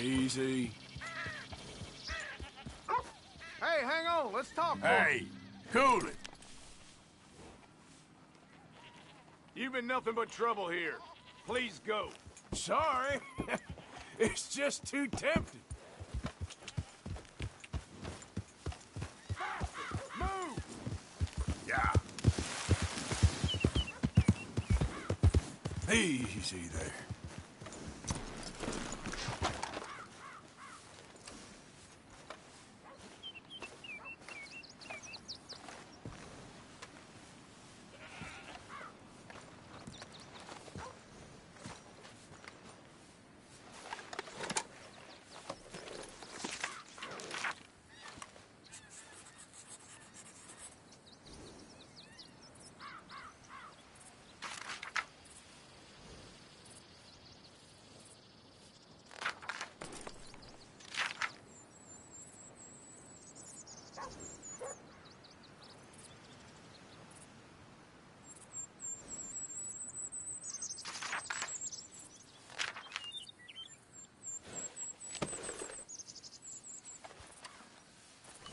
[SPEAKER 2] Easy.
[SPEAKER 3] Hey, hang on. Let's talk.
[SPEAKER 2] Hey, cool it.
[SPEAKER 3] You've been nothing but trouble here. Please go.
[SPEAKER 2] Sorry. It's just too tempting.
[SPEAKER 3] Move!
[SPEAKER 2] Yeah. Easy there.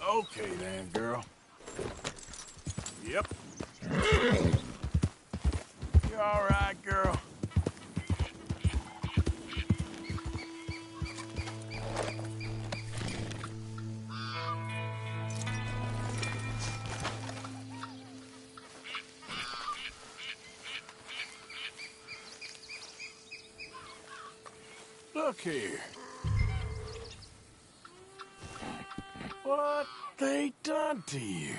[SPEAKER 2] Okay then, girl.
[SPEAKER 3] Yep.
[SPEAKER 2] You all right, girl?
[SPEAKER 3] look here. What they done to you?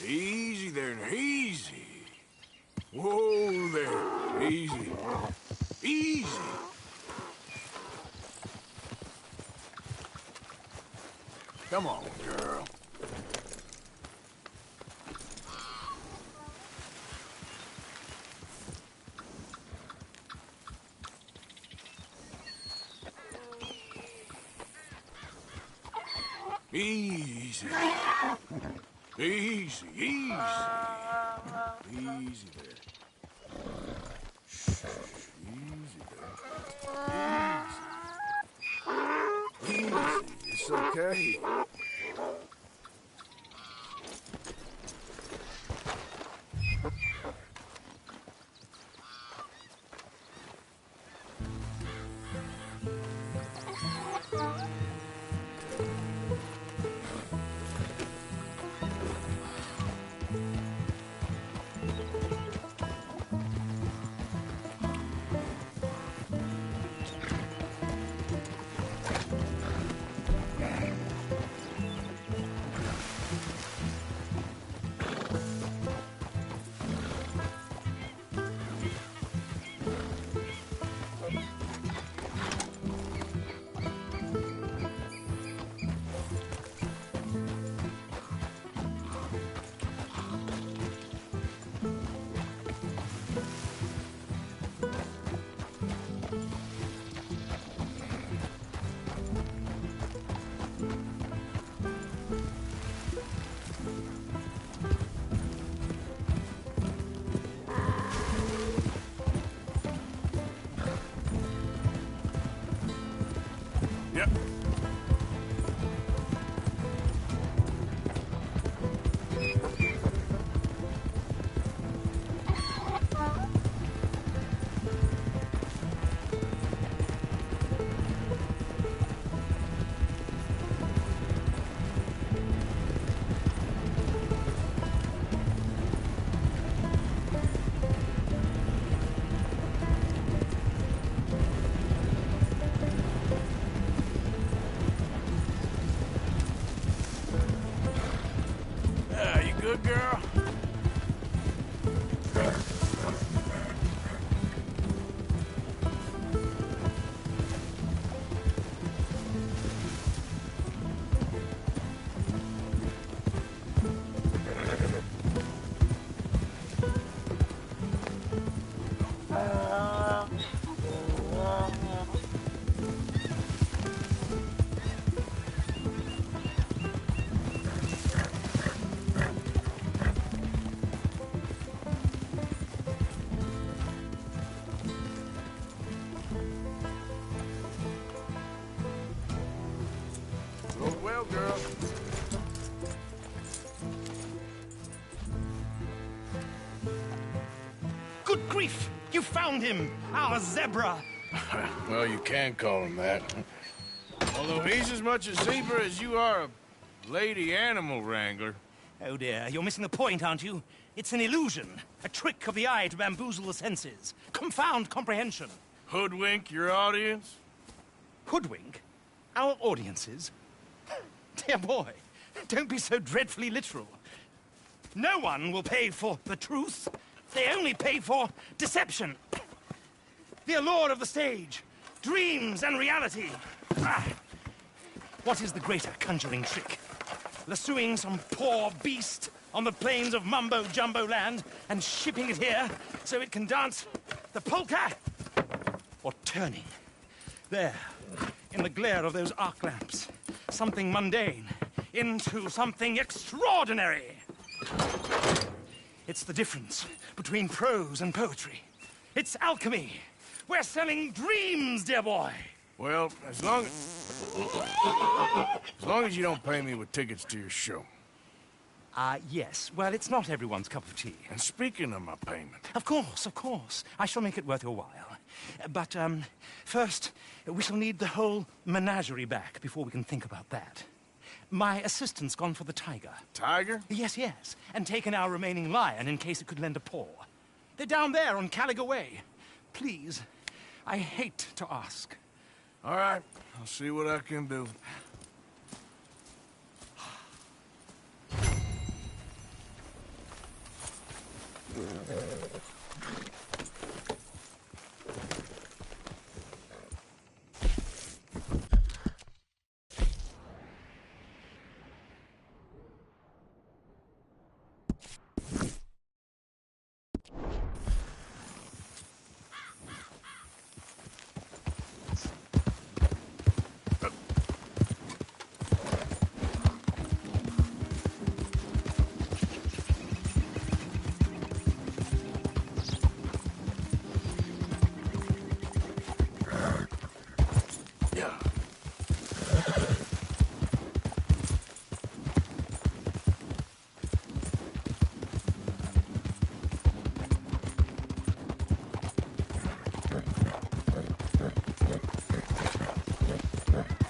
[SPEAKER 3] Easy there, easy. Whoa there, easy. Easy. Come on, girl. Easy. Easy, easy. Easy there. Easy there. Easy. Easy. It's okay. Yep. Good girl. Well, girl.
[SPEAKER 14] Good grief! You found him! Our zebra!
[SPEAKER 3] Well, you can call him that. Although he's as much a zebra as you are a lady animal wrangler.
[SPEAKER 14] Oh dear, you're missing the point, aren't you? It's an illusion. A trick of the eye to bamboozle the senses. Confound comprehension.
[SPEAKER 3] Hoodwink your audience?
[SPEAKER 14] Hoodwink? Our audiences? Dear boy, don't be so dreadfully literal. No one will pay for the truth. They only pay for deception. The allure of the stage, dreams and reality. What is the greater conjuring trick? Lassoing some poor beast on the plains of mumbo-jumbo land and shipping it here so it can dance the polka? Or turning, there, in the glare of those arc lamps, something mundane into something extraordinary. It's the difference between prose and poetry. It's alchemy. We're selling dreams, dear boy.
[SPEAKER 3] Well, as long as you don't pay me with tickets to your show.
[SPEAKER 14] Yes. Well, it's not everyone's cup of tea.
[SPEAKER 3] And speaking of my payment...
[SPEAKER 14] Of course. I shall make it worth your while. But, first, we shall need the whole menagerie back before we can think about that. My assistant's gone for the tiger.
[SPEAKER 2] Tiger?
[SPEAKER 14] Yes, yes. And taken our remaining lion in case it could lend a paw. They're down there on Caliga Way. Please, I hate to ask.
[SPEAKER 2] All right, I'll see what I can do.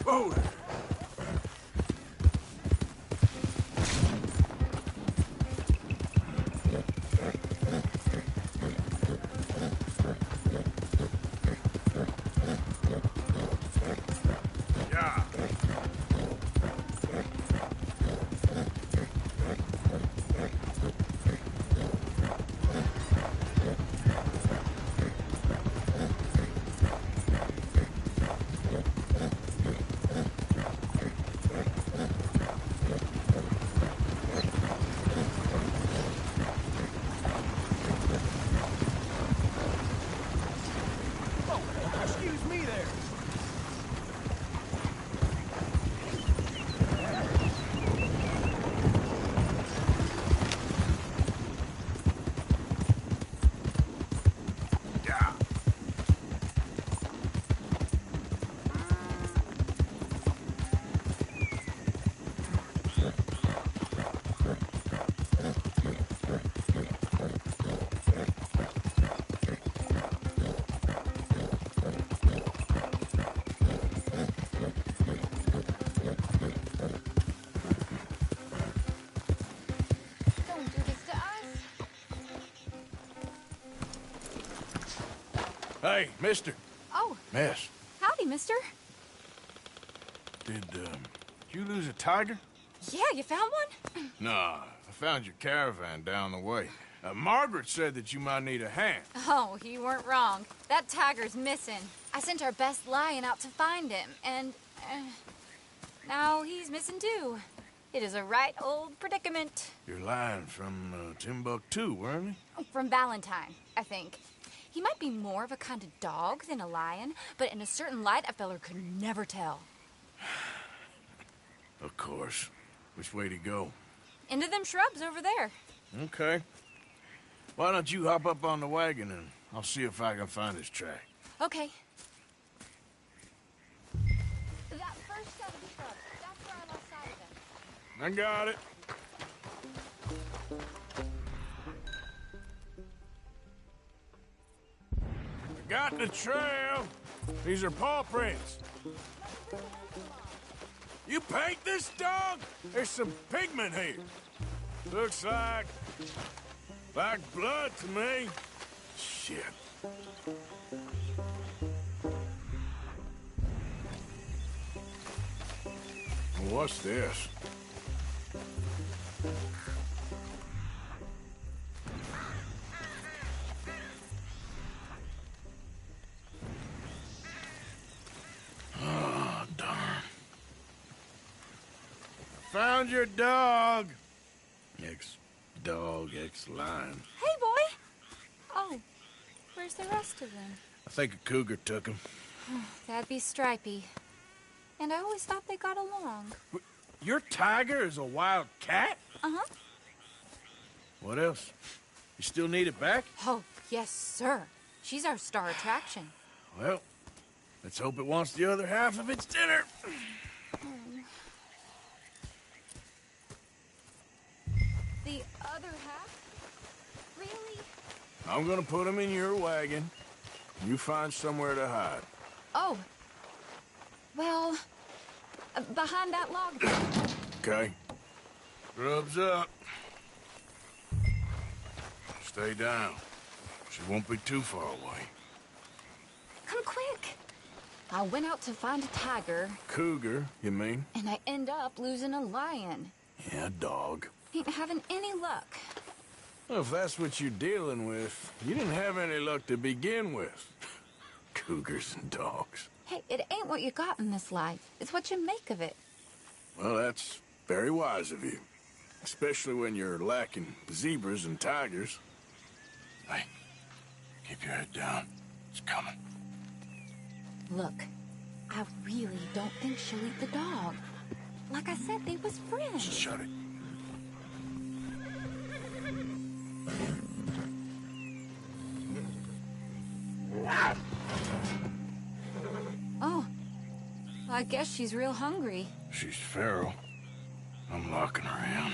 [SPEAKER 2] Whoa!
[SPEAKER 7] Excuse me there.
[SPEAKER 2] Hey, mister.
[SPEAKER 5] Oh.
[SPEAKER 2] Miss,
[SPEAKER 5] Howdy, mister.
[SPEAKER 2] did you lose a tiger?
[SPEAKER 5] Yeah, you found one?
[SPEAKER 2] Nah, I found your caravan down the way. Margaret said that you might need a hand.
[SPEAKER 5] Oh, you weren't wrong. That tiger's missing. I sent our best lion out to find him, and now he's missing too. It is a right old predicament.
[SPEAKER 2] You're lying from Timbuktu, weren't you?
[SPEAKER 5] From Valentine, I think. He might be more of a kind of dog than a lion, but in a certain light, a feller could never tell.
[SPEAKER 2] Of course. Which way to go?
[SPEAKER 5] Into them shrubs over there.
[SPEAKER 2] Okay. Why don't you hop up on the wagon and I'll see if I can find his track.
[SPEAKER 5] Okay. That first set of shrubs, that's where I lost sight of them.
[SPEAKER 2] I got it. I got the trail. These are paw prints. You paint this dog? There's some pigment here. Looks like blood to me. Shit. What's this? Oh, darn. Found your dog. Ex-dog, ex-lion.
[SPEAKER 5] Hey, boy! Oh, where's the rest of them?
[SPEAKER 2] I think a cougar took him.
[SPEAKER 5] That'd be Stripey. And I always thought they got along.
[SPEAKER 2] Your tiger is a wild cat?
[SPEAKER 5] Uh-huh.
[SPEAKER 2] What else? You still need it back?
[SPEAKER 5] Oh, yes, sir. She's our star attraction.
[SPEAKER 2] Well, let's hope it wants the other half of its dinner.
[SPEAKER 5] The other half? Really?
[SPEAKER 2] I'm gonna put him in your wagon. You find somewhere to hide.
[SPEAKER 5] Oh. Well, behind that log.
[SPEAKER 2] Okay. Grub's up. Stay down. She won't be too far away.
[SPEAKER 5] Come quick. I went out to find a tiger.
[SPEAKER 2] Cougar, you mean?
[SPEAKER 5] And I end up losing a lion.
[SPEAKER 2] Yeah, dog.
[SPEAKER 5] Ain't having any luck.
[SPEAKER 2] Well, if that's what you're dealing with, you didn't have any luck to begin with. Cougars and dogs.
[SPEAKER 5] Hey, it ain't what you got in this life. It's what you make of it.
[SPEAKER 2] Well, that's very wise of you. Especially when you're lacking zebras and tigers. Hey, keep your head down. It's coming.
[SPEAKER 5] Look, I really don't think she'll eat the dog. Like I said, they was friends.
[SPEAKER 2] Shut it.
[SPEAKER 5] Oh, I guess she's real hungry.
[SPEAKER 2] She's feral. I'm locking her in.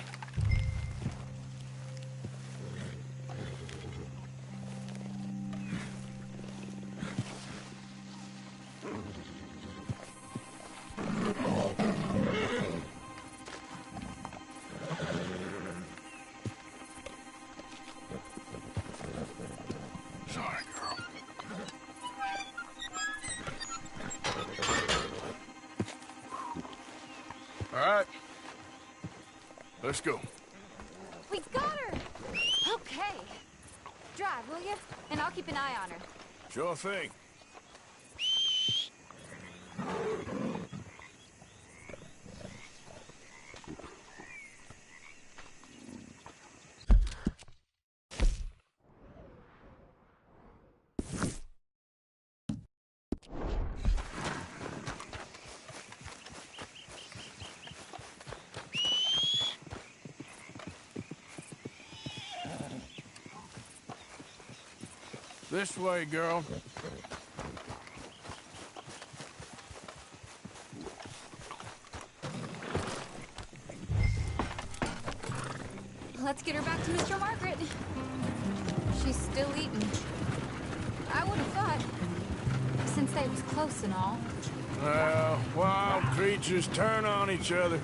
[SPEAKER 2] Sorry, girl. All right. Let's go.
[SPEAKER 5] We got her! Okay. Drive, will you? And I'll keep an eye on her.
[SPEAKER 2] Sure thing. This way, girl.
[SPEAKER 5] Let's get her back to Mr. Margaret. She's still eating. I would have thought, since they was close and all.
[SPEAKER 2] Well, wild creatures turn on each other.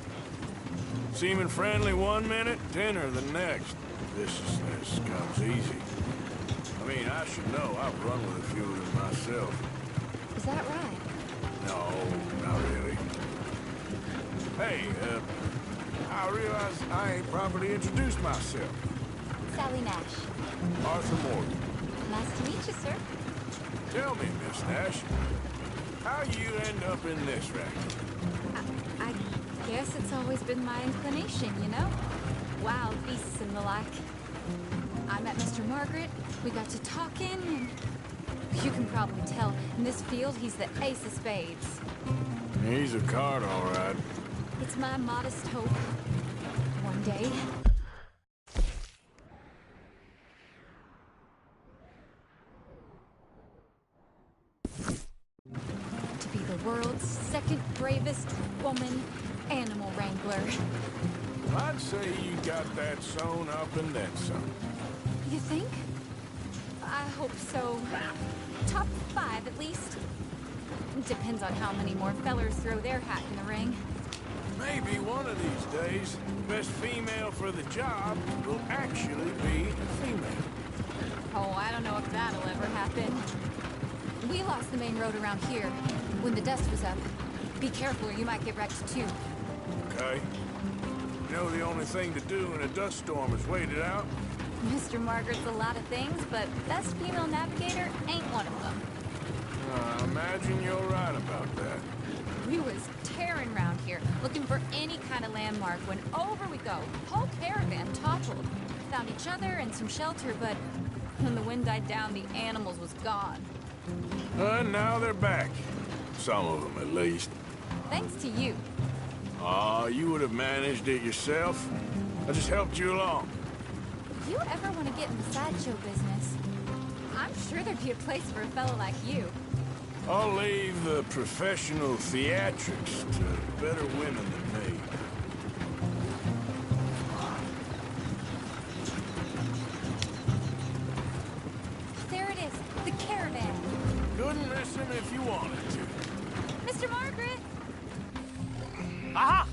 [SPEAKER 2] Seeming friendly one minute, tender the next. Viciousness comes easy. I mean, I should know. I've run with a few of them myself.
[SPEAKER 5] Is that right?
[SPEAKER 2] No, not really. Hey, I realize I ain't properly introduced myself.
[SPEAKER 5] Sally Nash.
[SPEAKER 2] Arthur Morgan.
[SPEAKER 5] Nice to meet you, sir.
[SPEAKER 2] Tell me, Miss Nash, how you end up in this racket?
[SPEAKER 5] I guess it's always been my inclination, you know? Wild beasts and the like. I met Mr. Margaret, we got to talking, and you can probably tell, in this field, he's the ace of spades.
[SPEAKER 2] He's a card, all right.
[SPEAKER 5] It's my modest hope. One day, to be the world's second bravest woman animal wrangler.
[SPEAKER 2] I'd say you got that sewn up and then some.
[SPEAKER 5] You think? I hope so. Top 5, at least. Depends on how many more fellers throw their hat in the ring.
[SPEAKER 2] Maybe one of these days, the best female for the job will actually be a female.
[SPEAKER 5] Oh, I don't know if that'll ever happen. We lost the main road around here when the dust was up. Be careful or you might get wrecked too.
[SPEAKER 2] Okay. You know the only thing to do in a dust storm is wait it out?
[SPEAKER 5] Mr. Margaret's a lot of things, but best female navigator ain't one of them.
[SPEAKER 2] I imagine you're right about that.
[SPEAKER 5] We was tearing around here, looking for any kind of landmark when over we go. Whole caravan toppled. Found each other and some shelter, but when the wind died down, the animals was gone.
[SPEAKER 2] And now they're back. Some of them, at least.
[SPEAKER 5] Thanks to you.
[SPEAKER 2] Aw, you would have managed it yourself. I just helped you along.
[SPEAKER 5] If you ever want to get in the sideshow business, I'm sure there'd be a place for a fellow like you.
[SPEAKER 2] I'll leave the professional theatrics to better women than me.
[SPEAKER 5] There it is, the caravan.
[SPEAKER 2] Couldn't miss him if you wanted to.
[SPEAKER 5] Mr. Margaret!
[SPEAKER 14] Aha!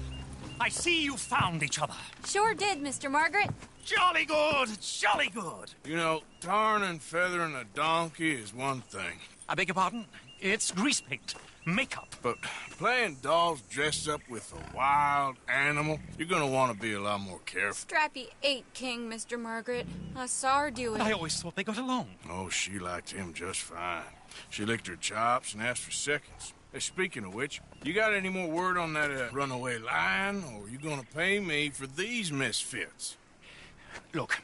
[SPEAKER 14] I see you found each other.
[SPEAKER 5] Sure did, Mr. Margaret.
[SPEAKER 14] Jolly good, jolly good.
[SPEAKER 2] You know, tarring and feathering a donkey is one thing.
[SPEAKER 14] I beg your pardon? It's grease paint, makeup.
[SPEAKER 2] But playing dolls dressed up with a wild animal, you're gonna want to be a lot more careful.
[SPEAKER 5] Strappy ain't king, Mr. Margaret. I saw her do it.
[SPEAKER 14] I always thought they got along.
[SPEAKER 2] Oh, she liked him just fine. She licked her chops and asked for seconds. Hey, speaking of which, you got any more word on that runaway lion, or are you gonna pay me for these misfits?
[SPEAKER 14] Look,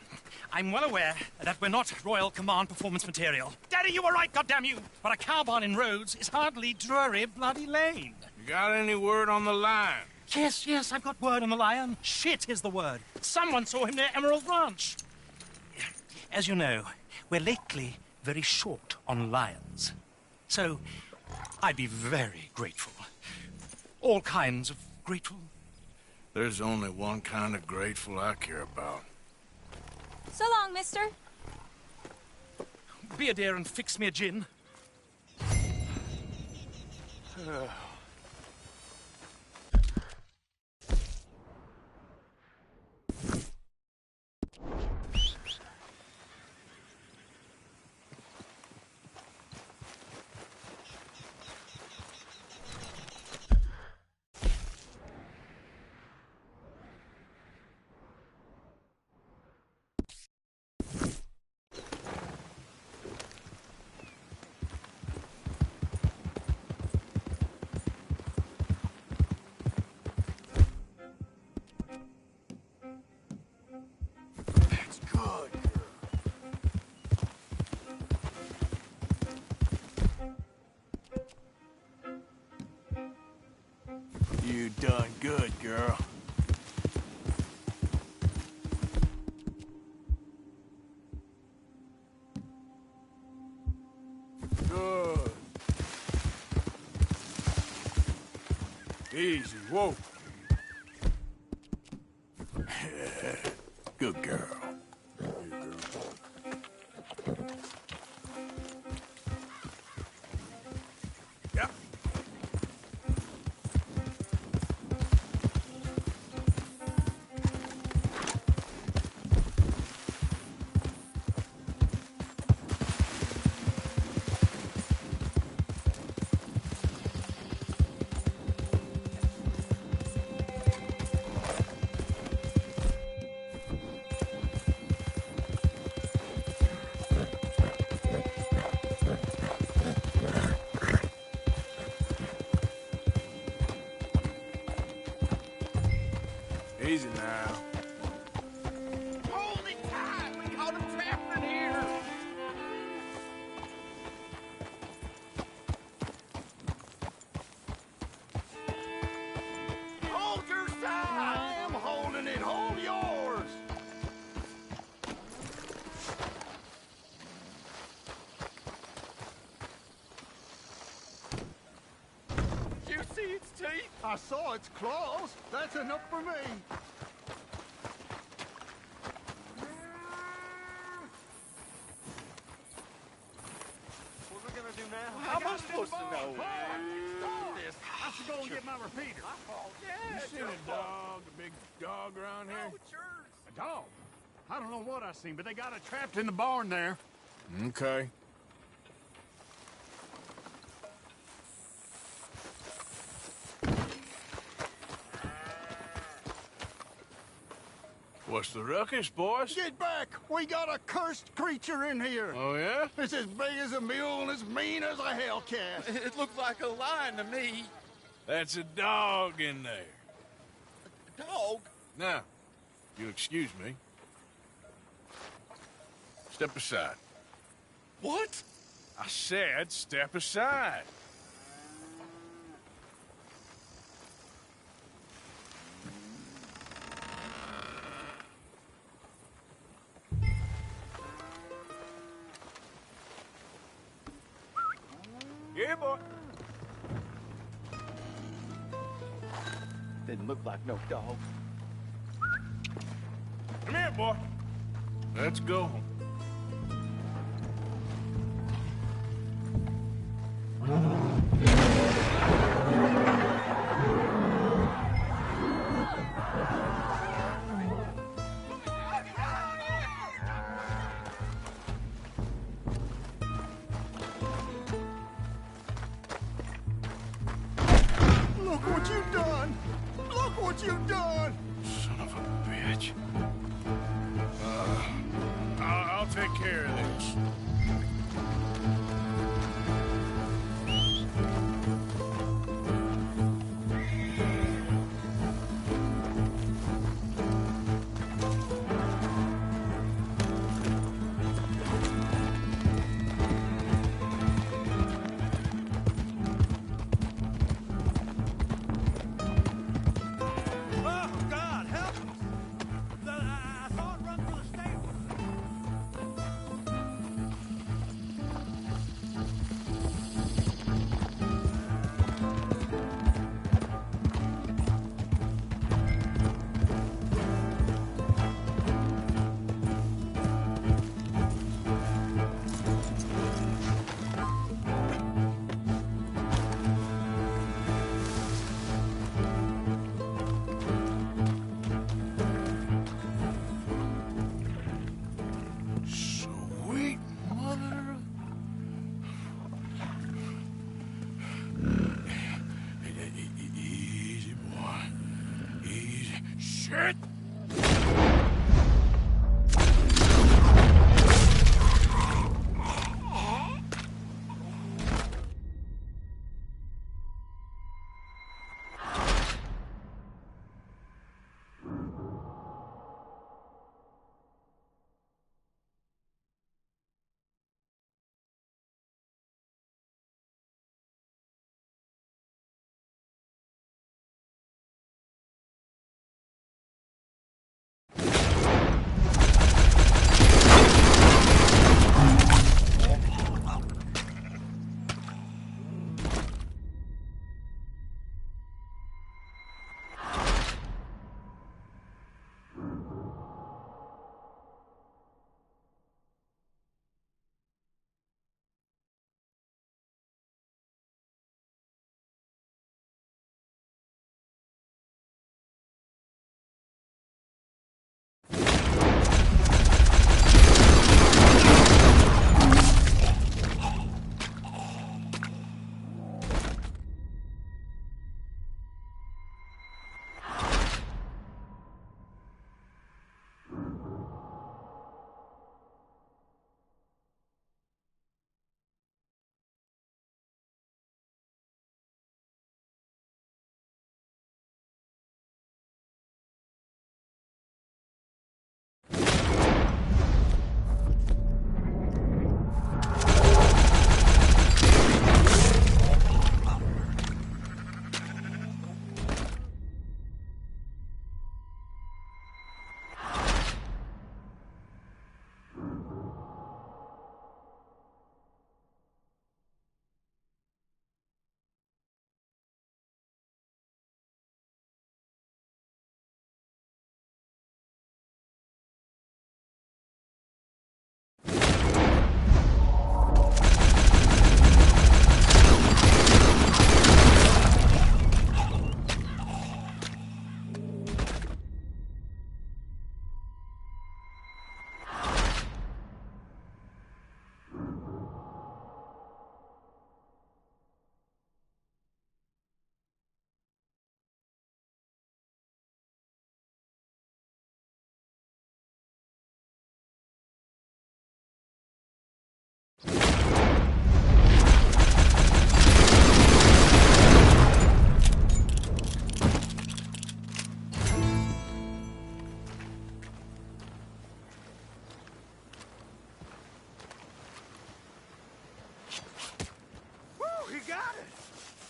[SPEAKER 14] I'm well aware that we're not Royal Command performance material. Daddy, you were right, goddamn you! But a cow barn in Rhodes is hardly Drury Bloody Lane.
[SPEAKER 2] You got any word on the lion?
[SPEAKER 14] Yes, I've got word on the lion. Shit is the word. Someone saw him near Emerald Ranch. As you know, we're lately very short on lions. So, I'd be very grateful. All kinds of grateful.
[SPEAKER 2] There's only one kind of grateful I care about.
[SPEAKER 5] So long, mister.
[SPEAKER 14] Be a dear and fix me a gin.
[SPEAKER 3] You done good, girl.
[SPEAKER 2] Good. Easy, whoa.
[SPEAKER 3] Good girl.
[SPEAKER 2] Yep. Easy now.
[SPEAKER 3] Hold it tight! We caught him trapped in here! Hold your side! I am holding it. Hold yours! Did you see its teeth?
[SPEAKER 1] I saw its claws. That's enough for me.
[SPEAKER 3] What are we gonna do now? How am I supposed to know?
[SPEAKER 2] I should go and get my repeater.
[SPEAKER 3] Yeah,
[SPEAKER 2] You seen a dog, a big dog around here?
[SPEAKER 3] Oh, it's yours.
[SPEAKER 2] A dog? I don't know what I seen, but they got it trapped in the barn there. Okay. What's the ruckus, boys?
[SPEAKER 1] Get back! We got a cursed creature in here.
[SPEAKER 2] Oh, yeah?
[SPEAKER 1] It's as big as a mule and as mean as a hellcat.
[SPEAKER 3] It looked like a lion to me.
[SPEAKER 2] That's a dog in there.
[SPEAKER 3] A dog?
[SPEAKER 2] Now, you'll excuse me. Step aside.
[SPEAKER 3] What?
[SPEAKER 2] I said step aside. Yeah, boy.
[SPEAKER 3] Didn't look like no dog.
[SPEAKER 2] Come here, boy. Let's go. what you done! Son of a bitch. I'll take care of this.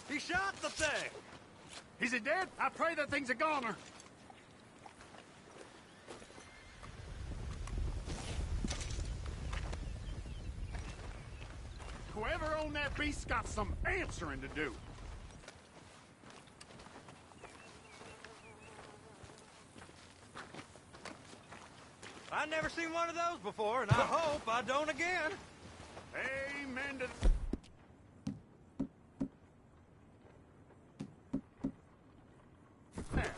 [SPEAKER 13] He shot the thing! Is it dead? I pray that thing's a goner. Whoever owned that beast's got some answering to do.
[SPEAKER 14] I've never seen one of those before, and I hope I don't again.
[SPEAKER 13] Amen to... There.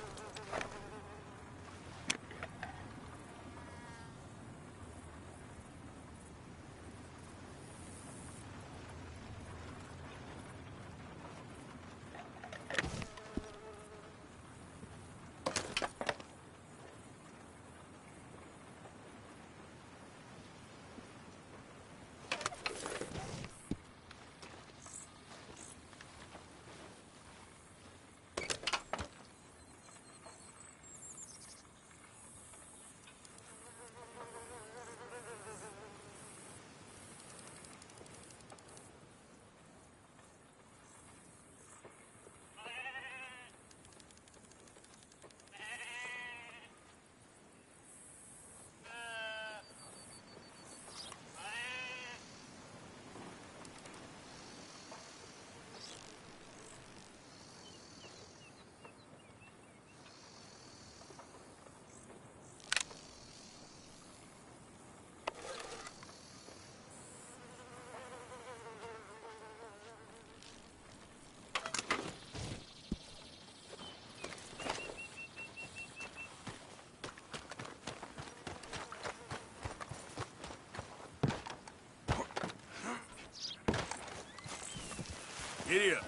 [SPEAKER 2] Giddy up.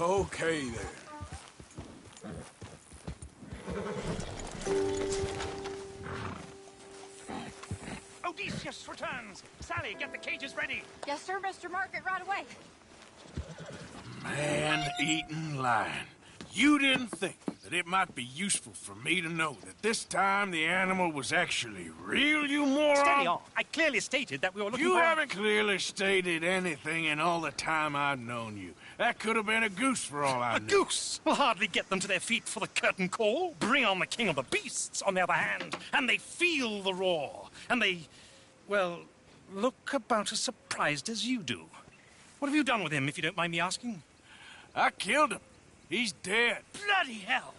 [SPEAKER 2] Okay, there.
[SPEAKER 14] Odysseus returns! Sally, get the cages ready!
[SPEAKER 5] Yes, sir, Mr. Margaret, right away.
[SPEAKER 2] Man-eating lion. You didn't think that it might be useful for me to know that this time the animal was actually real, you moron?
[SPEAKER 14] Steady on. I clearly stated that we were looking
[SPEAKER 2] You
[SPEAKER 14] for...
[SPEAKER 2] haven't clearly stated anything in all the time I've known you. That could have been a goose for all I know.
[SPEAKER 14] A goose will hardly get them to their feet for the curtain call. Bring on the king of the beasts, on the other hand, and they feel the roar. And they, well, look about as surprised as you do. What have you done with him, if you don't mind me asking?
[SPEAKER 2] I killed him. He's dead.
[SPEAKER 14] Bloody hell!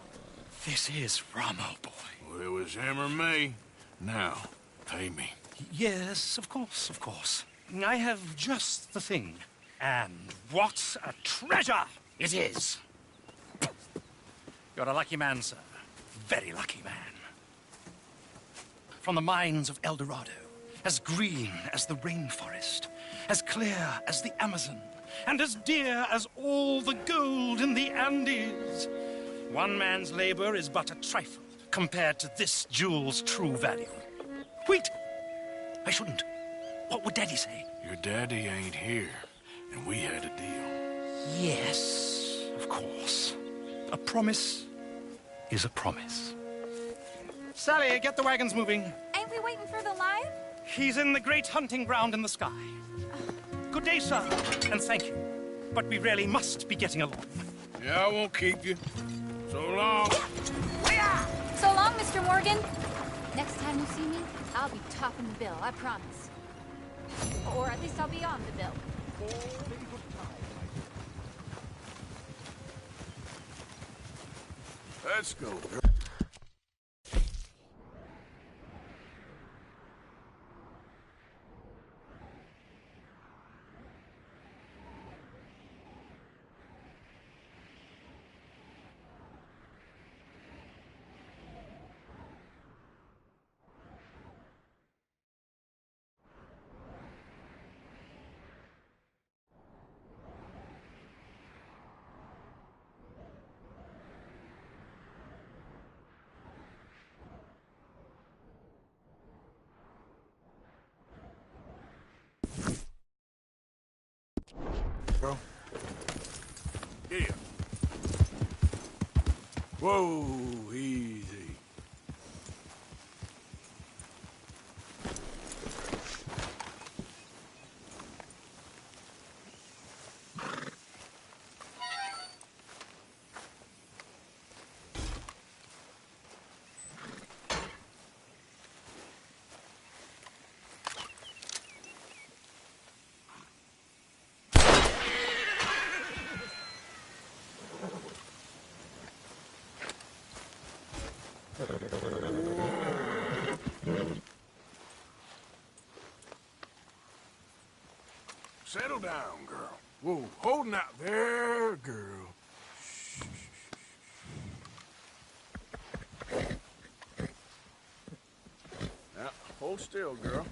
[SPEAKER 14] This is Ramo, boy.
[SPEAKER 2] Well, it was him or me. Now, pay me.
[SPEAKER 14] Yes, of course, of course. I have just the thing. And what a treasure it is! You're a lucky man, sir. Very lucky man. From the mines of El Dorado, as green as the rainforest, as clear as the Amazon, and as dear as all the gold in the Andes. One man's labor is but a trifle compared to this jewel's true value. Wait! I shouldn't. What would Daddy say?
[SPEAKER 2] Your daddy ain't here, and we had a deal.
[SPEAKER 14] Yes, of course. A promise is a promise. Sally, get the wagons moving.
[SPEAKER 5] Ain't we waiting for the lion?
[SPEAKER 14] He's in the great hunting ground in the sky. Good day, sir, and thank you. But we really must be getting along.
[SPEAKER 2] Yeah, I won't keep you. So long.
[SPEAKER 5] So long, Mr. Morgan. Next time you see me, I'll be topping the bill, I promise. Or at least I'll be on the bill.
[SPEAKER 2] Let's go, girl. Bro. Yeah. Whoa, easy. Settle down, girl. Whoa, holding out there, girl. Now, hold still, girl.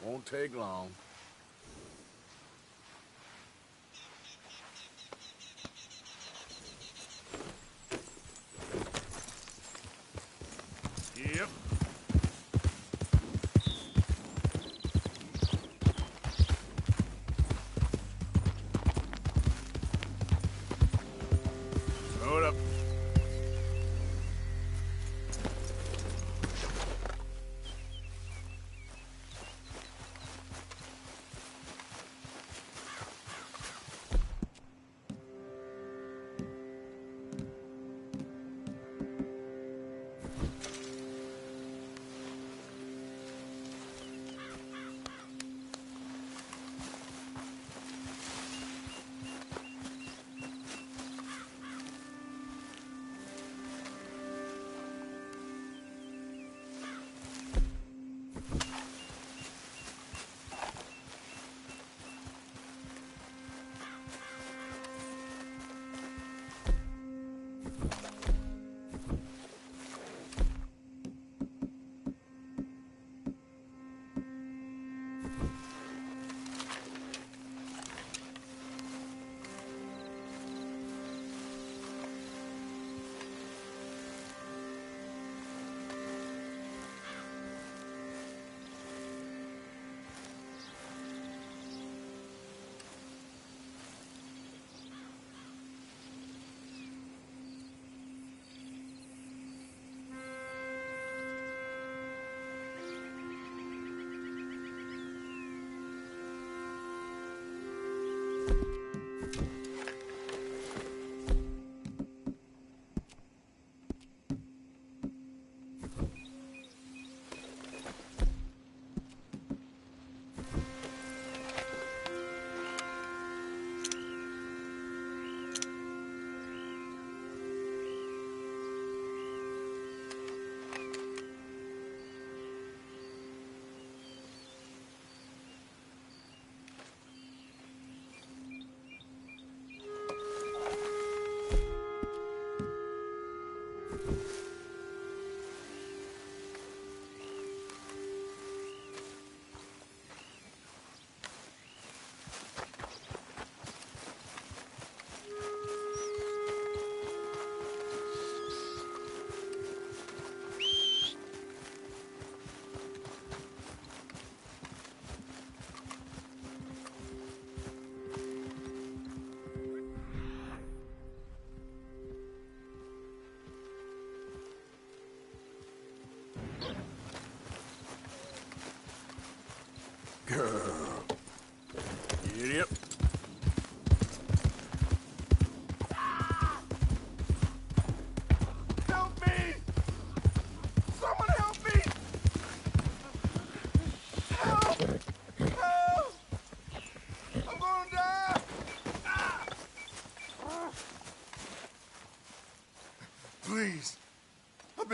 [SPEAKER 2] Won't take long.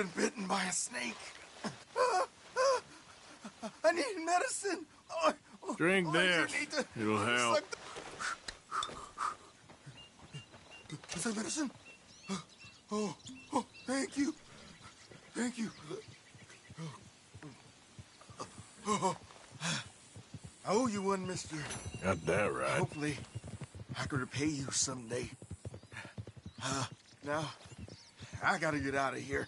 [SPEAKER 3] been bitten by a snake. I need medicine.
[SPEAKER 15] Drink this. It'll help.
[SPEAKER 3] Is that medicine? Oh, thank you. Thank you. Oh, I owe you one, mister.
[SPEAKER 15] Got that right.
[SPEAKER 3] Hopefully, I can repay you someday. Now, I gotta get out of here.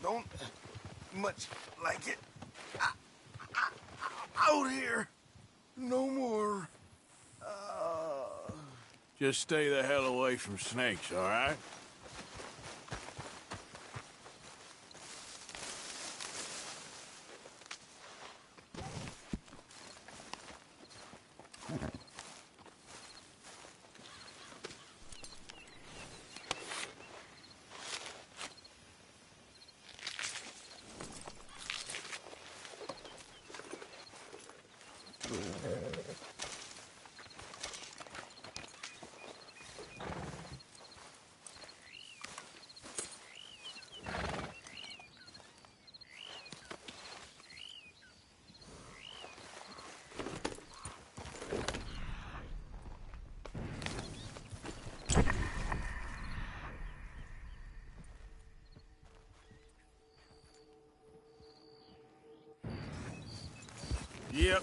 [SPEAKER 3] Don't much like it. Out here. No more.
[SPEAKER 15] Just stay the hell away from snakes, all right? Yep.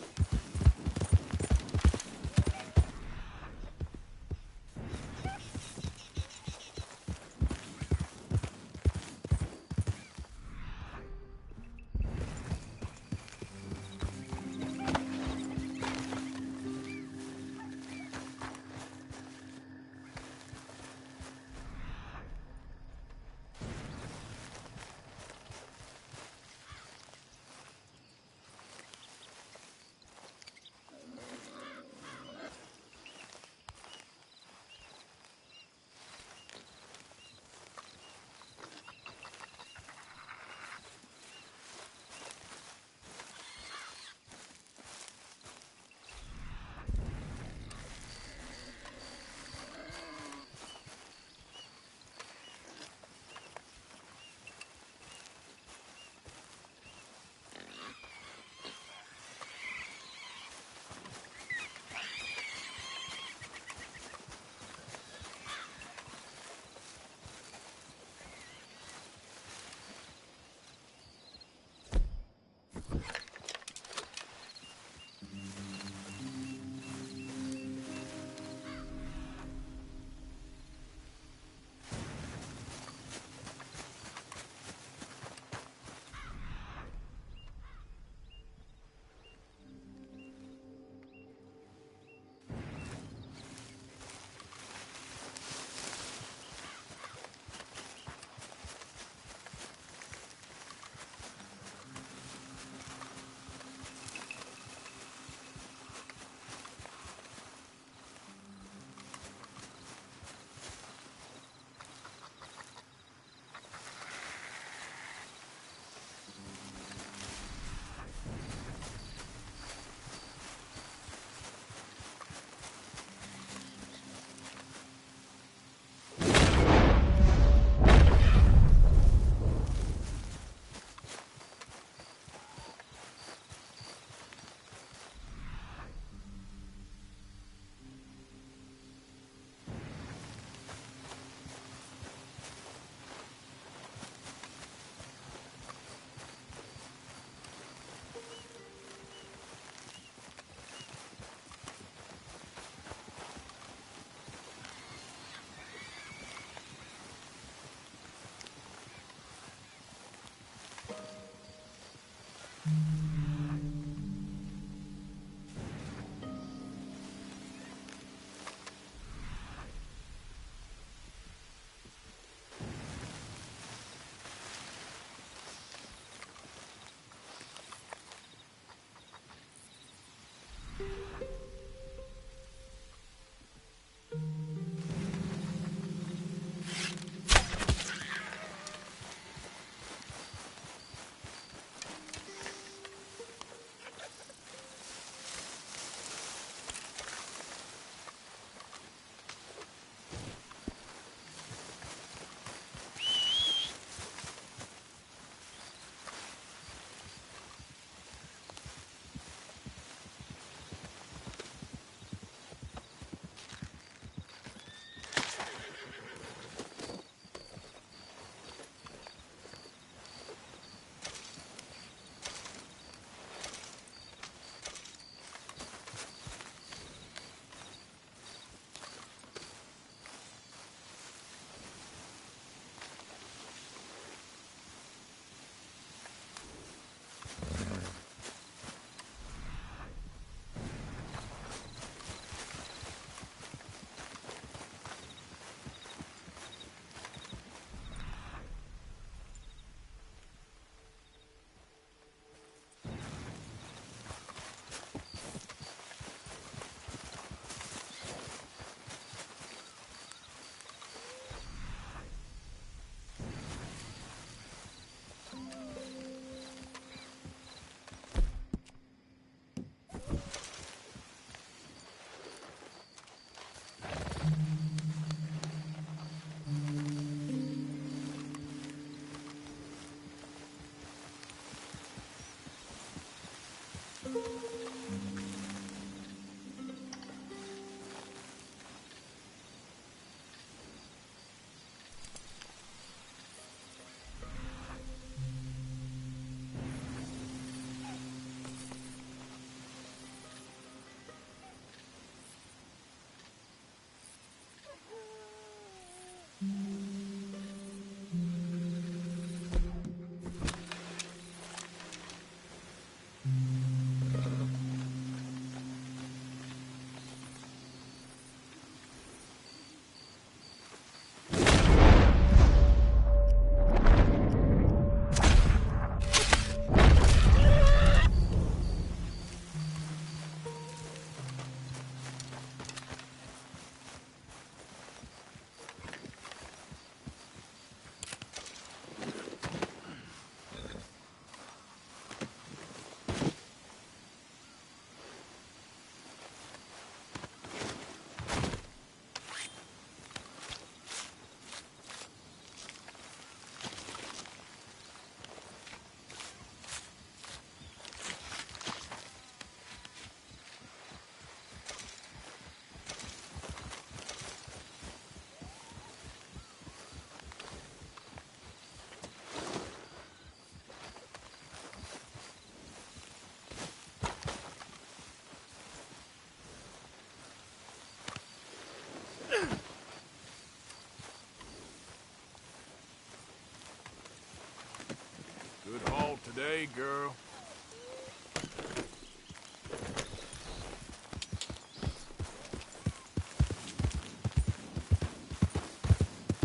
[SPEAKER 15] Hey, girl.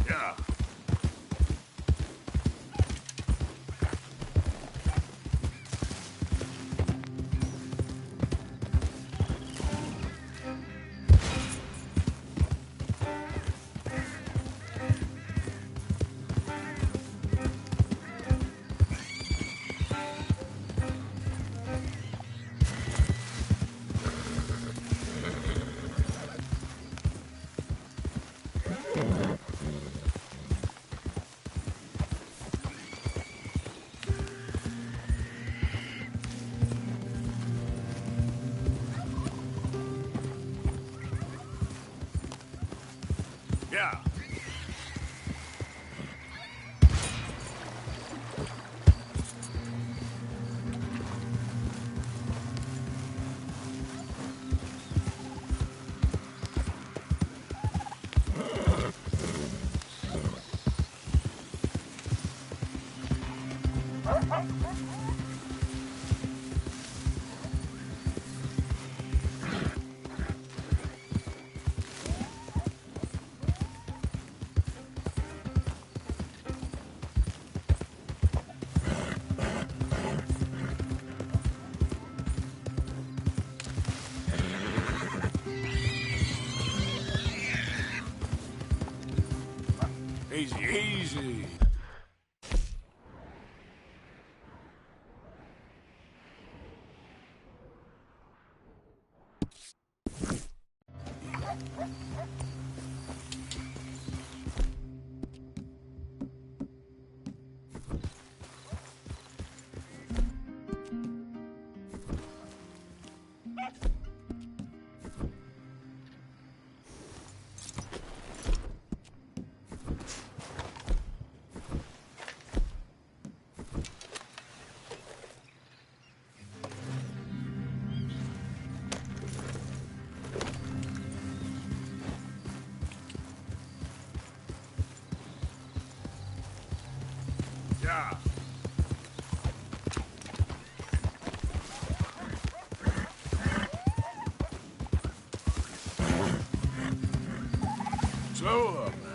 [SPEAKER 15] Yeah. Yeah. Easy, easy. Yeah. Slow up now.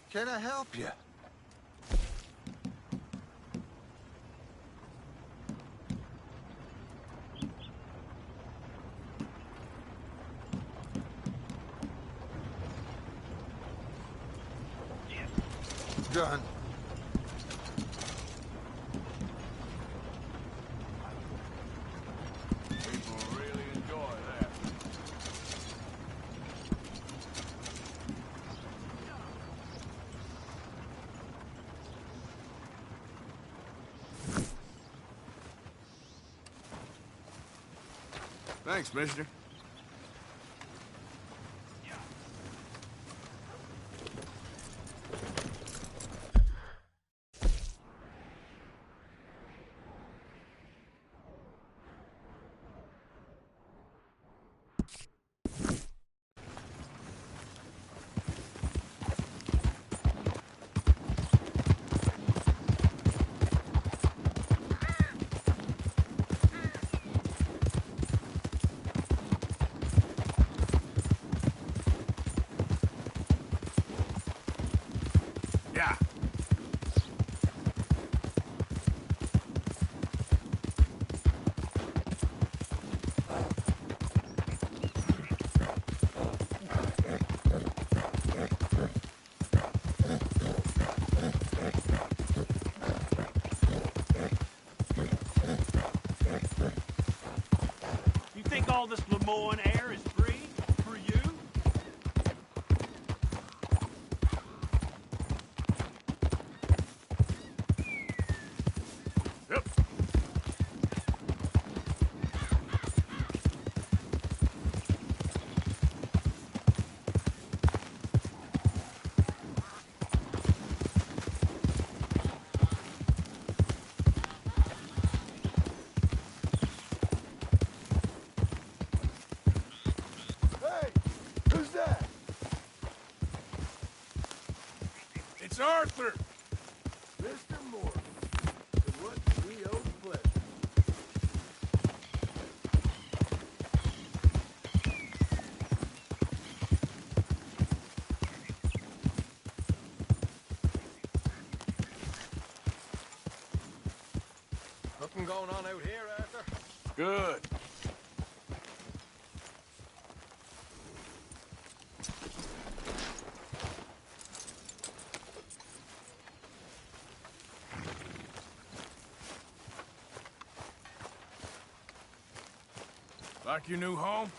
[SPEAKER 16] Can I help you? Done.
[SPEAKER 15] People really enjoy that. Thanks, mister.
[SPEAKER 8] Yeah.
[SPEAKER 13] You think all this Lemoyne air is free for you?
[SPEAKER 8] Yep.
[SPEAKER 2] Hey, who's that?
[SPEAKER 8] It's Arthur.
[SPEAKER 2] Mr. Morgan. And what's Leo's pleasure?
[SPEAKER 12] Nothing going on out here, Arthur.
[SPEAKER 15] Good. Like your new home?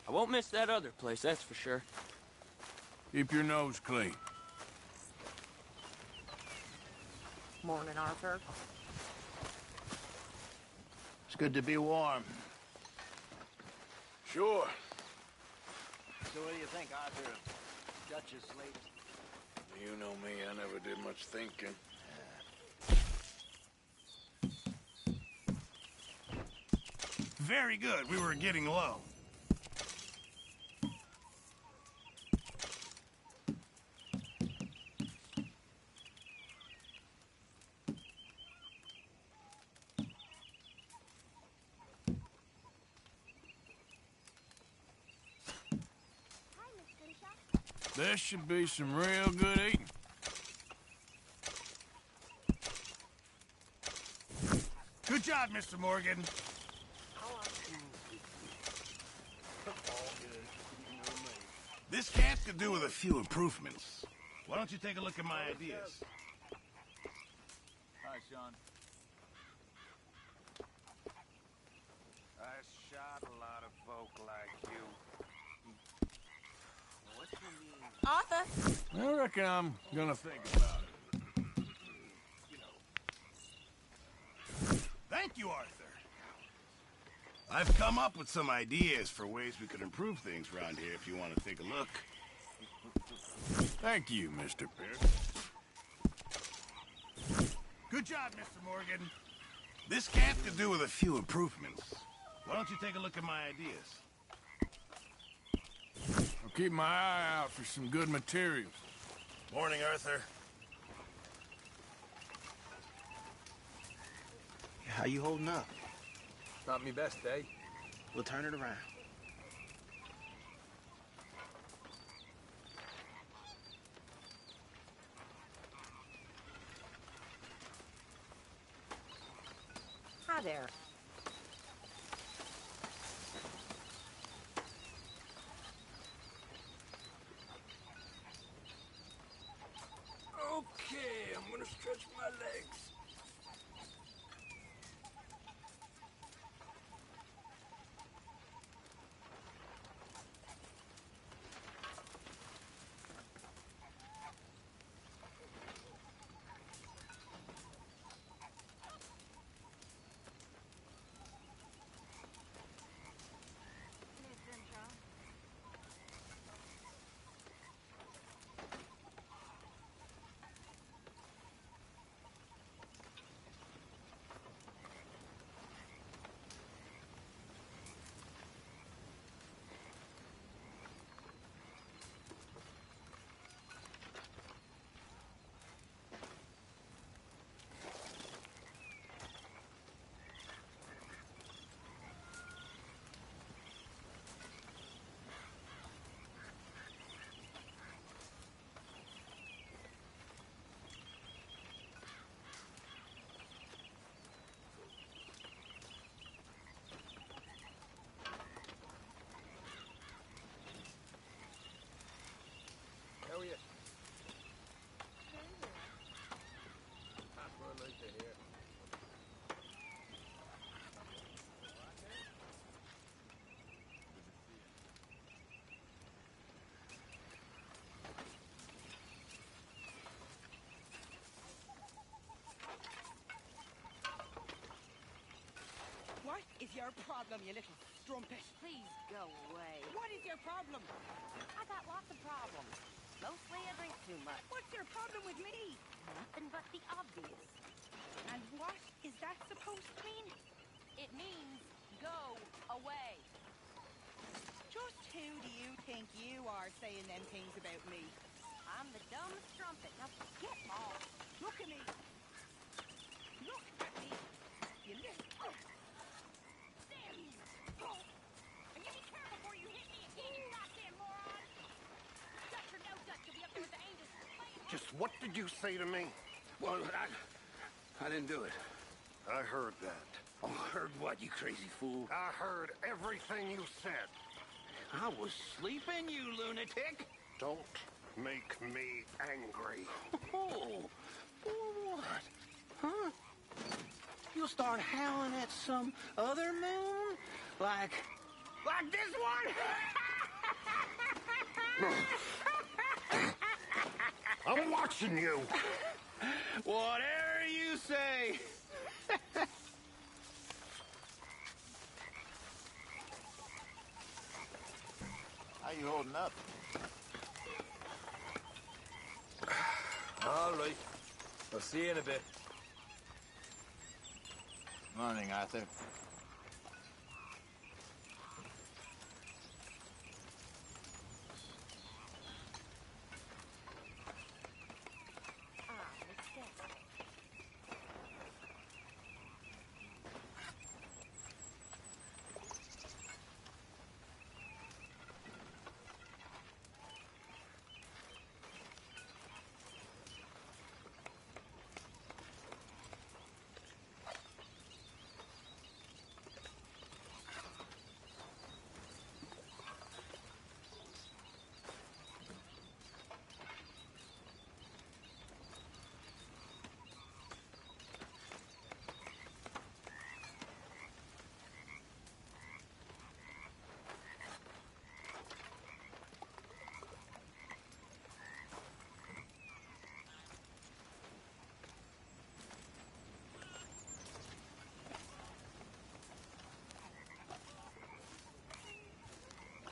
[SPEAKER 17] I won't miss that other place, that's for sure.
[SPEAKER 15] Keep your nose clean.
[SPEAKER 6] Morning, Arthur.
[SPEAKER 1] It's good to be warm.
[SPEAKER 15] Sure.
[SPEAKER 1] So what do you think, Arthur, of Dutch's latest?
[SPEAKER 15] You know me, I never did much thinking.
[SPEAKER 8] Very good. We were getting low.
[SPEAKER 15] There should be some real good eating.
[SPEAKER 8] Good job, Mr. Morgan. This camp could do with a few improvements. Why don't you take a look at my ideas?
[SPEAKER 15] Hi, Sean. I shot a lot of folk like you.
[SPEAKER 7] What you mean?
[SPEAKER 9] Arthur!
[SPEAKER 15] I reckon I'm gonna think about it.
[SPEAKER 8] Thank you, Arthur. I've come up with some ideas for ways we could improve things around here if you want to take a look.
[SPEAKER 15] Thank you, Mr. Pierce.
[SPEAKER 8] Good job, Mr. Morgan. This camp could do with a few improvements. Why don't you take a look at my ideas?
[SPEAKER 15] I'll keep my eye out for some good materials.
[SPEAKER 8] Morning, Arthur.
[SPEAKER 7] How you holding up?
[SPEAKER 12] Not me best day.
[SPEAKER 7] We'll turn it around.
[SPEAKER 6] Hi there.
[SPEAKER 11] Okay, I'm gonna stretch my legs.
[SPEAKER 18] is your problem, you little strumpet?
[SPEAKER 19] Please go away.
[SPEAKER 18] What is your problem?
[SPEAKER 19] I got lots of problems. Mostly I drink too much.
[SPEAKER 18] What's your problem with me?
[SPEAKER 19] Nothing but the obvious.
[SPEAKER 18] And what is that supposed to mean?
[SPEAKER 19] It means go away.
[SPEAKER 18] Just who do you think you are saying them things about me?
[SPEAKER 19] I'm the dumb strumpet. Now get off.
[SPEAKER 18] Look at me. Look at me. You little...
[SPEAKER 19] Damn you. Oh. And you be careful before you hit me again, you goddamn moron. Dutch or no Dutch, you'll be up there with the angels.
[SPEAKER 13] Just what did you say to me?
[SPEAKER 20] Well, I didn't do it.
[SPEAKER 13] I heard that.
[SPEAKER 20] Oh, heard what, you crazy fool?
[SPEAKER 13] I heard everything you said.
[SPEAKER 20] I was sleeping, you lunatic.
[SPEAKER 13] Don't make me angry.
[SPEAKER 20] Oh, what? Huh? You'll start howling at some other moon? Like this one?
[SPEAKER 13] I'm watching you.
[SPEAKER 20] Whatever you say.
[SPEAKER 1] How you holding up?
[SPEAKER 12] All right. I'll see you in a bit.
[SPEAKER 1] Morning, Arthur.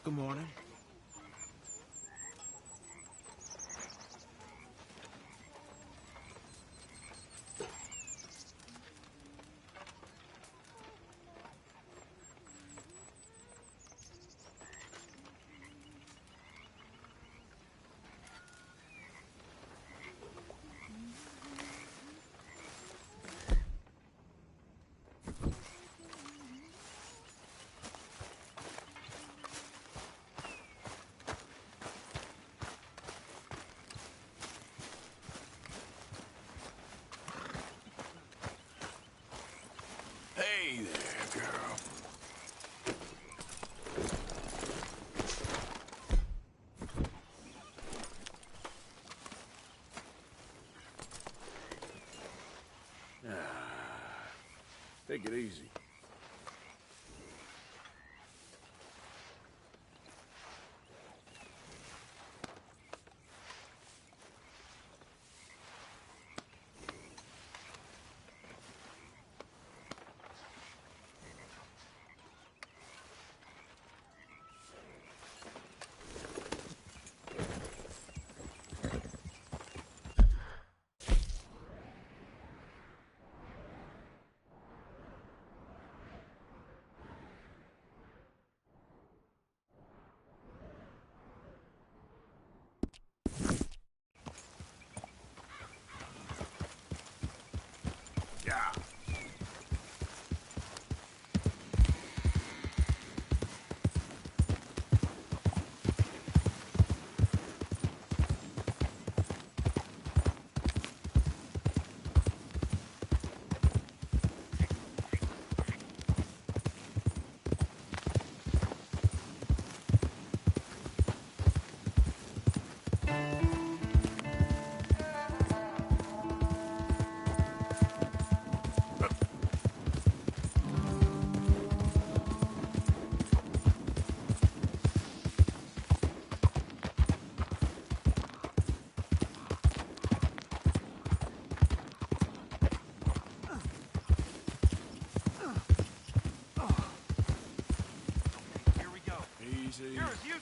[SPEAKER 12] Good morning.
[SPEAKER 2] Hey there, girl. Take it easy.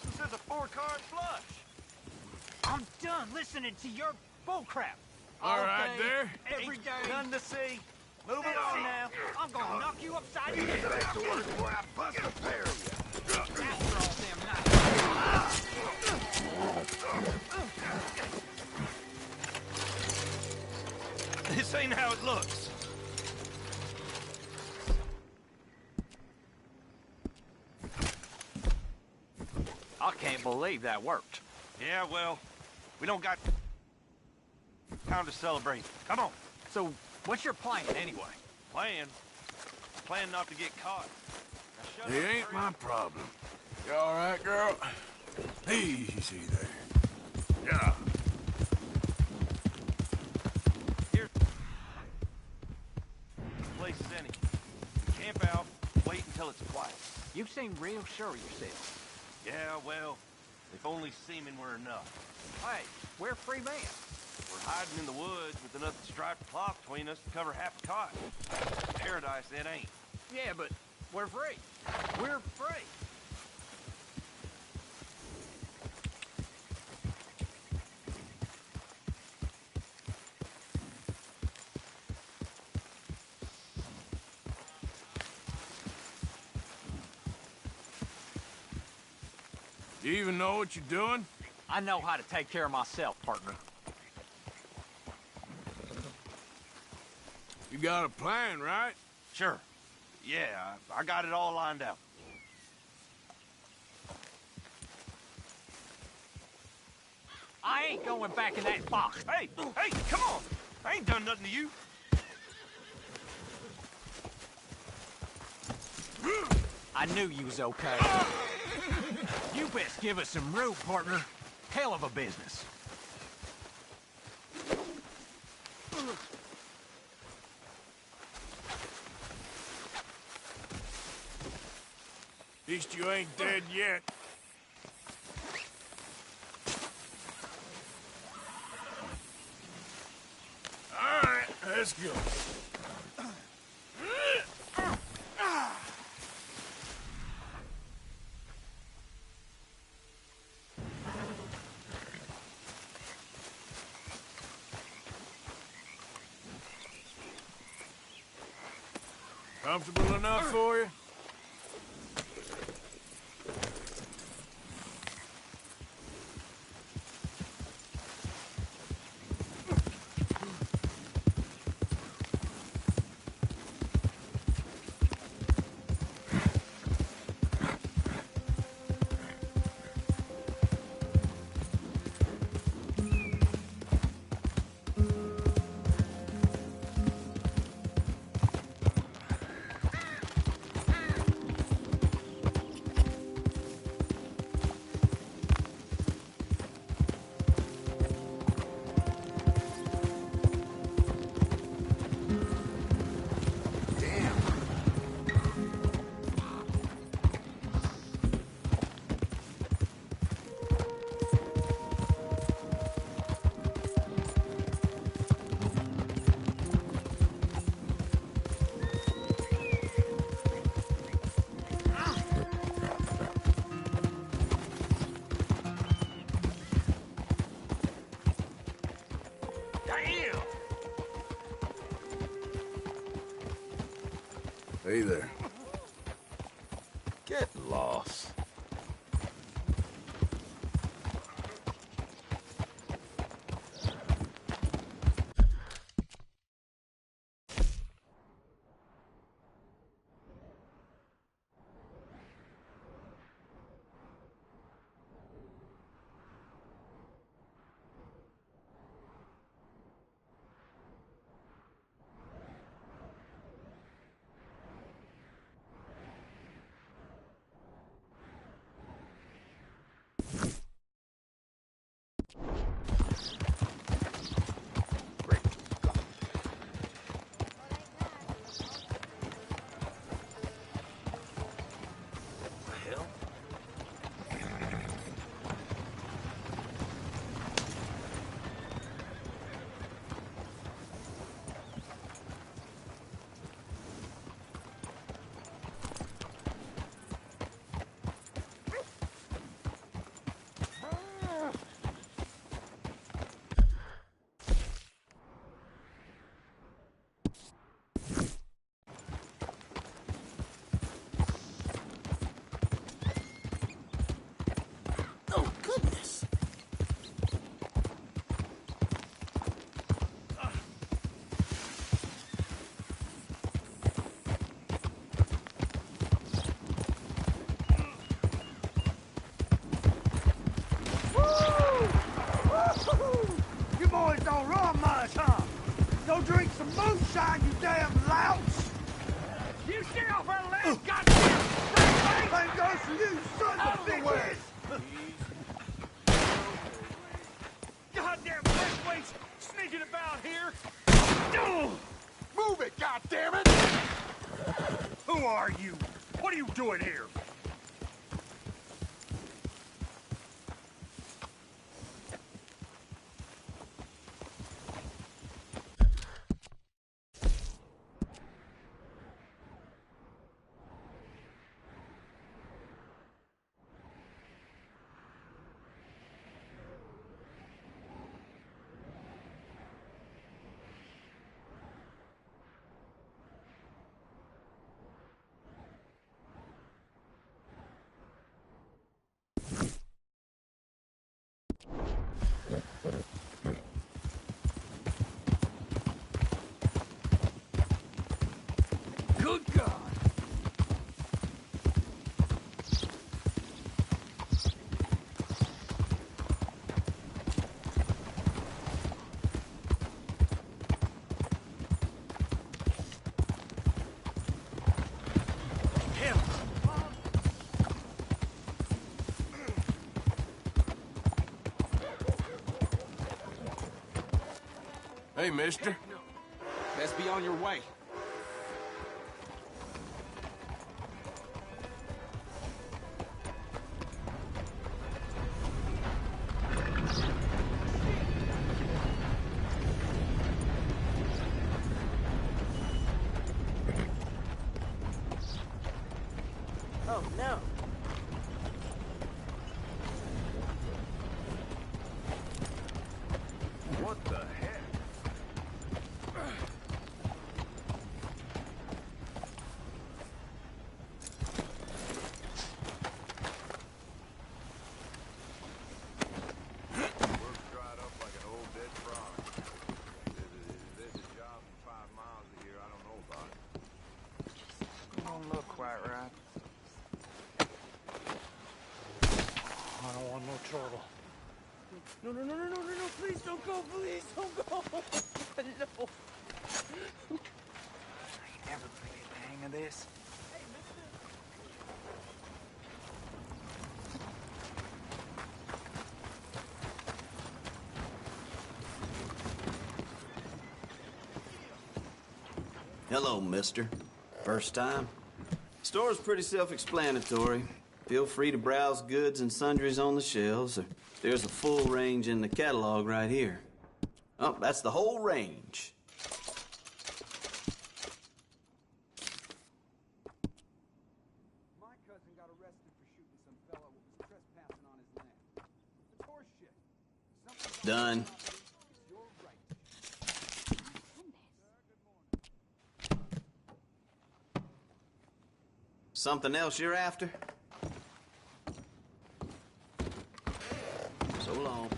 [SPEAKER 20] This is a 4-card flush.
[SPEAKER 10] I'm done listening to your bullcrap.
[SPEAKER 15] All right, there.
[SPEAKER 10] Every day.
[SPEAKER 20] None to see. Move it on now.
[SPEAKER 10] I'm gonna knock you upside your
[SPEAKER 20] Get
[SPEAKER 10] head.
[SPEAKER 20] back to work before I bust a pair of you.
[SPEAKER 10] After all them nights.
[SPEAKER 14] This ain't how it looks.
[SPEAKER 20] I can't believe that worked.
[SPEAKER 14] Yeah, well, we don't got time to celebrate. Come on.
[SPEAKER 10] So, what's your plan anyway?
[SPEAKER 14] Plan? Plan not to get caught. Now,
[SPEAKER 15] It ain't my problem. You all right, girl? Easy there. Yeah.
[SPEAKER 14] Place is empty. Camp out, wait until it's quiet.
[SPEAKER 10] You seem real sure of yourself.
[SPEAKER 14] Yeah, well, if only seeming were enough.
[SPEAKER 10] Hey, we're free men.
[SPEAKER 14] We're hiding in the woods with enough striped cloth between us to cover half a cot. Paradise, it ain't.
[SPEAKER 10] Yeah, but we're free. We're free.
[SPEAKER 15] You even know what you're doing?
[SPEAKER 10] I know how to take care of myself, partner.
[SPEAKER 15] You got a plan, right?
[SPEAKER 14] Sure. Yeah, I got it all lined out.
[SPEAKER 10] I ain't going back in that box.
[SPEAKER 14] Hey, hey, come on! I ain't done nothing to you.
[SPEAKER 10] I knew you was okay. You best give us some room, partner. Hell of a business.
[SPEAKER 15] At least you ain't dead yet. All right, let's go. Comfortable enough for you? Hey there. Get lost.
[SPEAKER 7] boys don't run much, huh? Go drink some moonshine, you damn louts! You stay off our land, goddamn straight! Thank God for you, son of a bitch!
[SPEAKER 3] Goddamn breakaways sneaking about here! Move it, goddammit! Who are you? What are you doing here? Good God! Him!
[SPEAKER 15] Hey, mister.
[SPEAKER 20] Best be on your way.
[SPEAKER 6] Oh, no.
[SPEAKER 3] What the heck?
[SPEAKER 15] Dried up like an old dead frog. There's a job 5 miles of here I don't know about.
[SPEAKER 20] Don't look quite right.
[SPEAKER 3] I don't want no trouble. No, please don't go, please don't go. No.
[SPEAKER 20] I ain't never gonna get the hang of this.
[SPEAKER 21] Hello, mister. First time? Store's pretty self-explanatory. Feel free to browse goods and sundries on the shelves. There's a full range in the catalog right here. Oh, that's the whole range.
[SPEAKER 7] My cousin got arrested for shooting some fella who was trespassing on his land. It's horseshit.
[SPEAKER 21] Done.
[SPEAKER 7] It's your right.
[SPEAKER 21] Something else you're after? So long.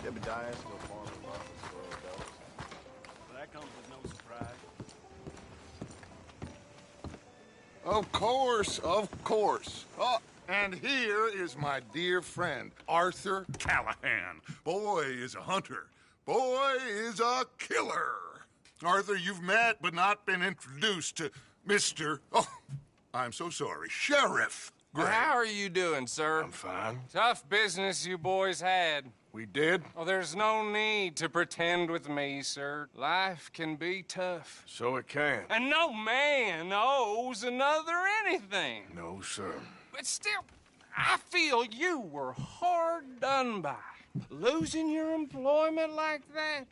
[SPEAKER 15] Jebediah's still farming markets for old dogs.
[SPEAKER 20] That comes with no surprise.
[SPEAKER 2] Of course. Oh, and here is my dear friend, Arthur Callahan. Boy is a hunter. Boy is a killer. Arthur, you've met but not been introduced to Mr. Oh, I'm so sorry, Sheriff Gray.
[SPEAKER 22] How are you doing, sir?
[SPEAKER 2] I'm fine.
[SPEAKER 22] Tough business you boys had.
[SPEAKER 2] We did?
[SPEAKER 22] Oh, there's no need to pretend with me, sir. Life can be tough.
[SPEAKER 15] So it can.
[SPEAKER 22] And no man owes another anything.
[SPEAKER 15] No, sir.
[SPEAKER 22] But still, I feel you were hard done by. Losing your employment like that.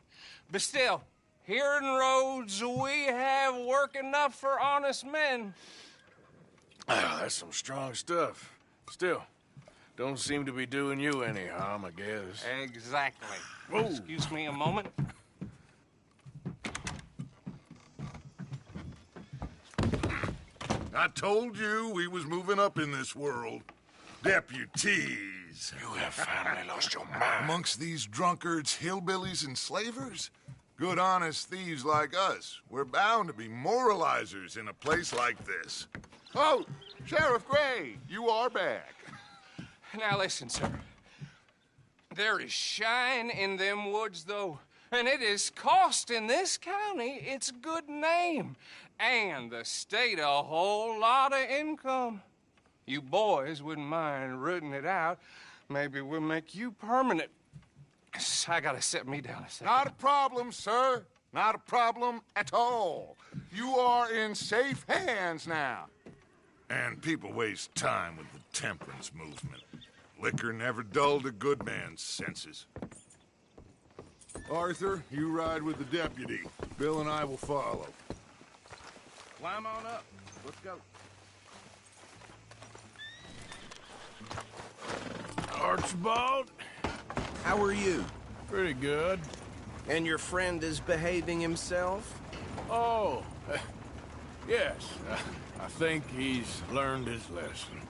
[SPEAKER 22] But still, here in Rhodes, we have work enough for honest men.
[SPEAKER 15] Ah, that's some strong stuff. Still, don't seem to be doing you any harm, I guess.
[SPEAKER 22] Exactly.
[SPEAKER 15] Whoa.
[SPEAKER 22] Excuse me a moment.
[SPEAKER 2] I told you we was moving up in this world. Deputies.
[SPEAKER 15] You have finally lost your mind.
[SPEAKER 2] Amongst these drunkards, hillbillies, and slavers? Good, honest thieves like us. We're bound to be moralizers in a place like this. Oh, Sheriff Gray, you are back.
[SPEAKER 22] Now listen, sir. There is shine in them woods, though, and it is costing this county its good name and the state a whole lot of income. You boys wouldn't mind rooting it out. Maybe we'll make you permanent. I gotta sit me down a second.
[SPEAKER 2] Not a problem, sir. Not a problem at all. You are in safe hands now.
[SPEAKER 3] And people waste time with the temperance movement. Liquor never dulled a good man's senses. Arthur, you ride with the deputy. Bill and I will follow.
[SPEAKER 22] Climb on up. Let's go.
[SPEAKER 4] Archibald?
[SPEAKER 5] How are you?
[SPEAKER 4] Pretty good.
[SPEAKER 5] And your friend is behaving himself?
[SPEAKER 4] Oh, yes. I think he's learned his lesson.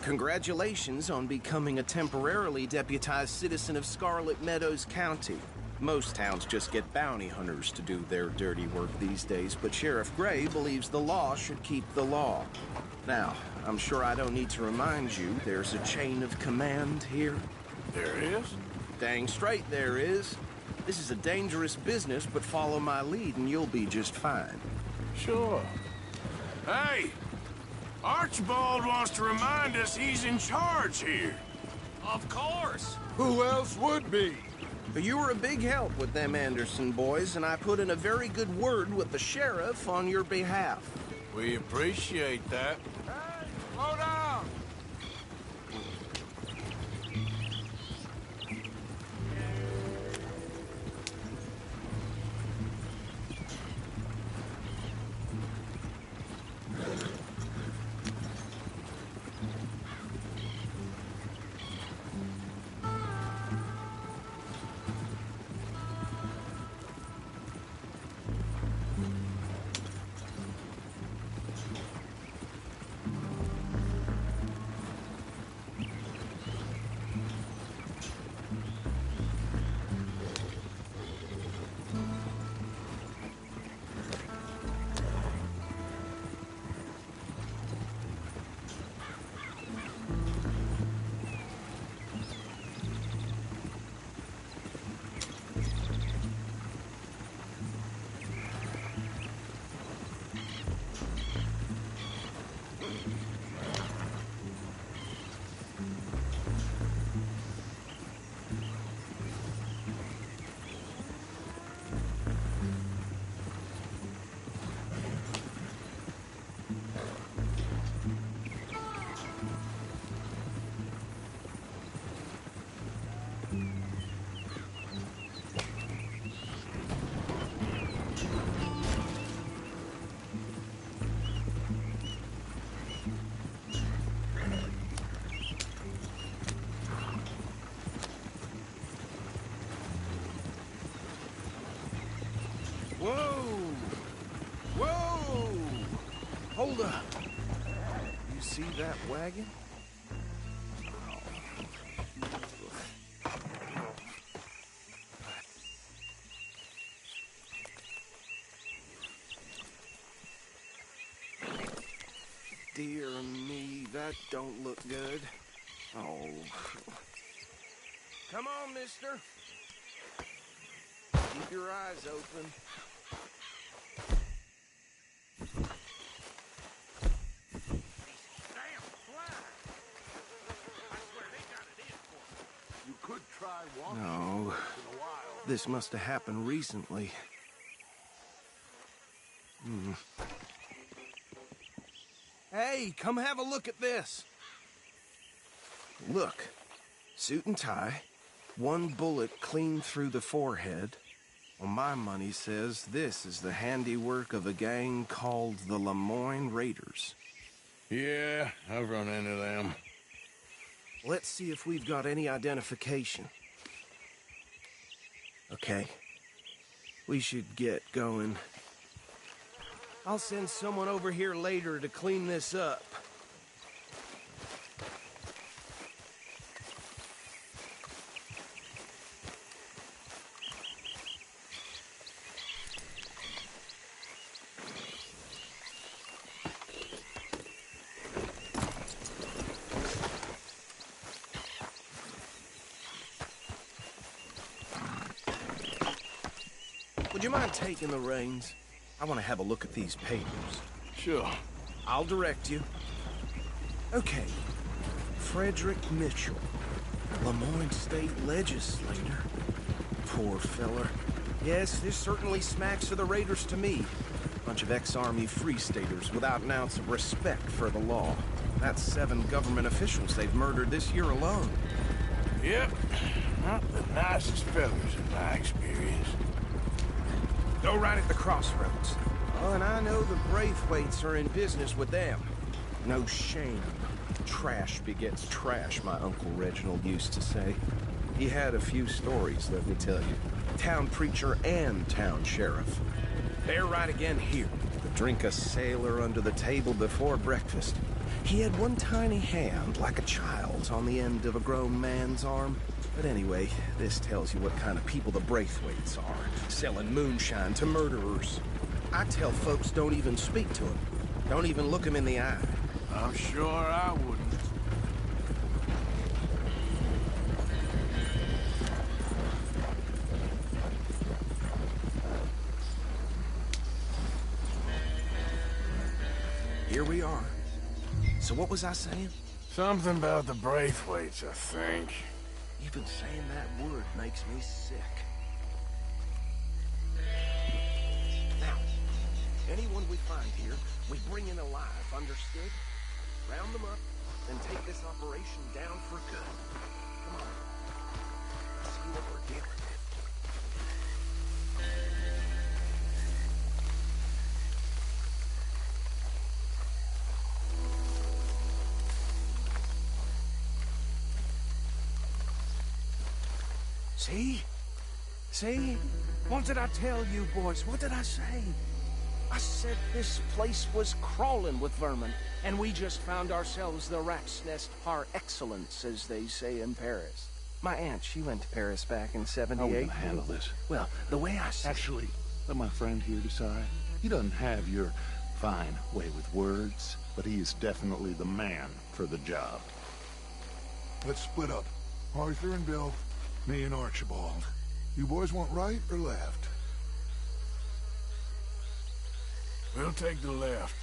[SPEAKER 5] Congratulations on becoming a temporarily deputized citizen of Scarlet Meadows County. Most towns just get bounty hunters to do their dirty work these days, but Sheriff Gray believes the law should keep the law. Now, I'm sure I don't need to remind you there's a chain of command here.
[SPEAKER 4] There is?
[SPEAKER 5] Dang straight there is. This is a dangerous business, but follow my lead and you'll be just fine.
[SPEAKER 4] Sure. Hey! Archibald wants to remind us he's in charge here.
[SPEAKER 22] Of course.
[SPEAKER 2] Who else would be?
[SPEAKER 5] You were a big help with them Anderson boys, and I put in a very good word with the sheriff on your behalf.
[SPEAKER 4] We appreciate that.
[SPEAKER 2] Hey, slow down!
[SPEAKER 5] Hold up. You see that wagon? Dear me, that don't look good. Oh. Come on, mister. Keep your eyes open. No, this must have happened recently. Hey, come have a look at this. Look, suit and tie, one bullet clean through the forehead. Well, my money says this is the handiwork of a gang called the Lemoyne Raiders.
[SPEAKER 4] Yeah, I've run into them.
[SPEAKER 5] Let's see if we've got any identification. Okay. We should get going. I'll send someone over here later to clean this up. you mind taking the reins? I want to have a look at these papers.
[SPEAKER 15] Sure.
[SPEAKER 5] I'll direct you. Okay. Frederick Mitchell, Lemoyne State Legislator. Poor feller. Yes, this certainly smacks of the Raiders to me. Bunch of ex-Army Free Staters without an ounce of respect for the law. That's 7 government officials they've murdered this year alone.
[SPEAKER 15] Yep. Not the nicest fellas in my experience.
[SPEAKER 5] Go right at the crossroads. Oh, and I know the Braithwaites are in business with them. No shame. Trash begets trash, my Uncle Reginald used to say. He had a few stories, let me tell you. Town preacher and town sheriff. They're right again here. Drink a sailor under the table before breakfast. He had one tiny hand, like a child's, on the end of a grown man's arm. But anyway, this tells you what kind of people the Braithwaites are, selling moonshine to murderers. I tell folks don't even speak to him. Don't even look him in the eye.
[SPEAKER 15] I'm sure I wouldn't.
[SPEAKER 5] Here we are. So what was I saying?
[SPEAKER 15] Something about the Braithwaites, I think.
[SPEAKER 5] Even saying that word makes me sick. Now, anyone we find here, we bring in alive, understood? Round them up, then take this operation down for good. Come on. Let's see what we're dealing with. See? See? What did I tell you, boys? What did I say? I said this place was crawling with vermin, and we just found ourselves the rat's nest par excellence, as they say in Paris. My aunt, she went to Paris back in '78.
[SPEAKER 2] How are we gonna handle this?
[SPEAKER 5] Well, the way I see
[SPEAKER 2] Actually, let my friend here decide. He doesn't have your fine way with words, but he is definitely the man for the job.
[SPEAKER 3] Let's split up. Arthur and Bill, me and Archibald. You boys want right or left?
[SPEAKER 15] We'll take the left.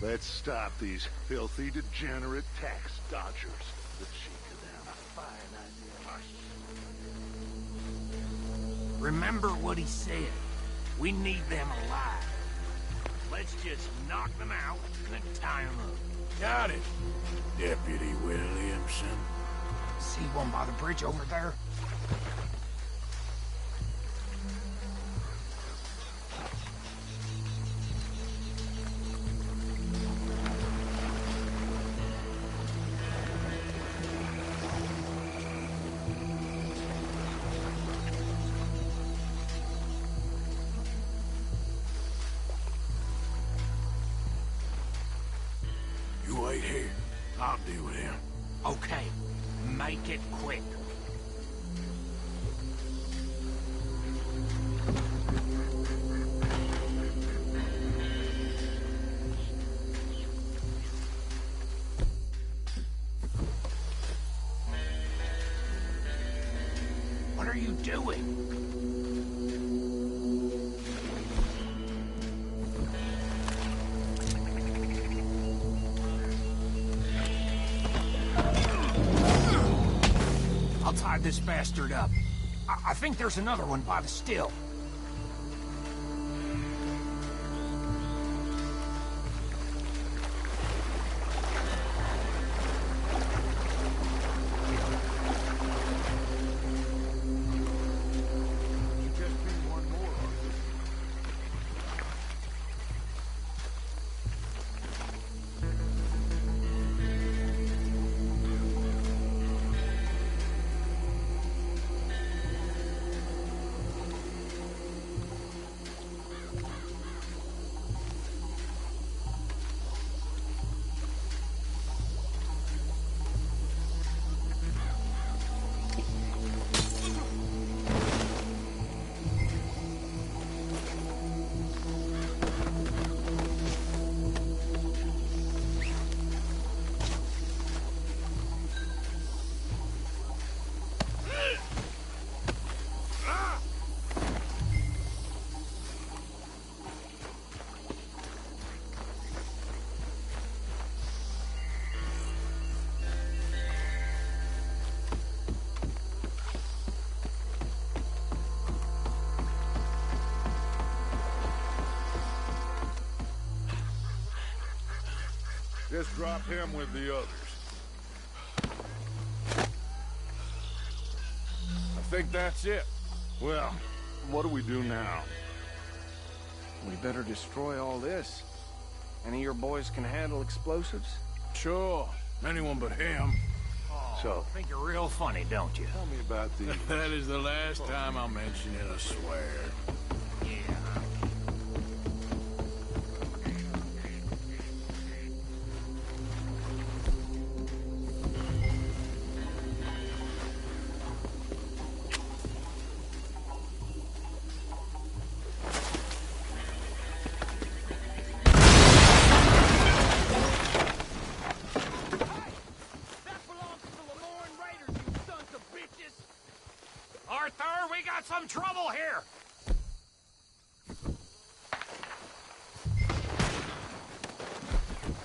[SPEAKER 2] Let's stop these filthy, degenerate tax dodgers. The cheek of them, a fine idea.
[SPEAKER 20] Remember what he said. We need them alive. Let's just knock them out and then tie them up.
[SPEAKER 15] Got it, Deputy Williamson.
[SPEAKER 20] See one by the bridge over there?
[SPEAKER 15] You wait here. I'll deal with him.
[SPEAKER 20] Okay. Make it quick. What are you doing? I'll tie this bastard up. I think there's another one by the still.
[SPEAKER 2] Just drop him with the others.
[SPEAKER 15] I think that's it.
[SPEAKER 2] Well, what do we do now?
[SPEAKER 5] We better destroy all this. Any of your boys can handle explosives?
[SPEAKER 15] Sure. Anyone but him.
[SPEAKER 20] So, think you're real funny, don't you?
[SPEAKER 2] Tell me about the...
[SPEAKER 15] That is the last time I'll mention it, I swear.
[SPEAKER 20] Yeah.
[SPEAKER 14] Arthur, we got some trouble here!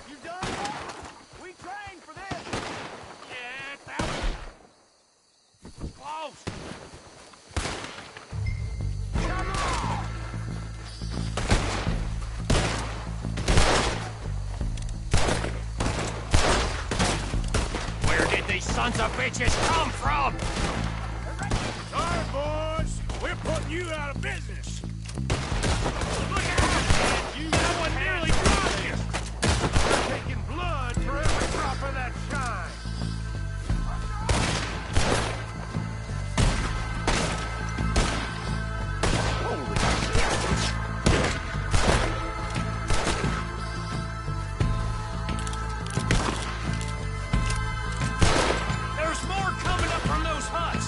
[SPEAKER 7] You done? We trained for this.
[SPEAKER 14] Yeah, that was... close! Come on! Where did these sons of bitches come from?
[SPEAKER 4] Sorry, boys. We're putting you out of business.
[SPEAKER 14] Look out!
[SPEAKER 4] You that one nearly dropped you. You're taking blood for every drop of that shine.
[SPEAKER 14] There's more coming up from those huts!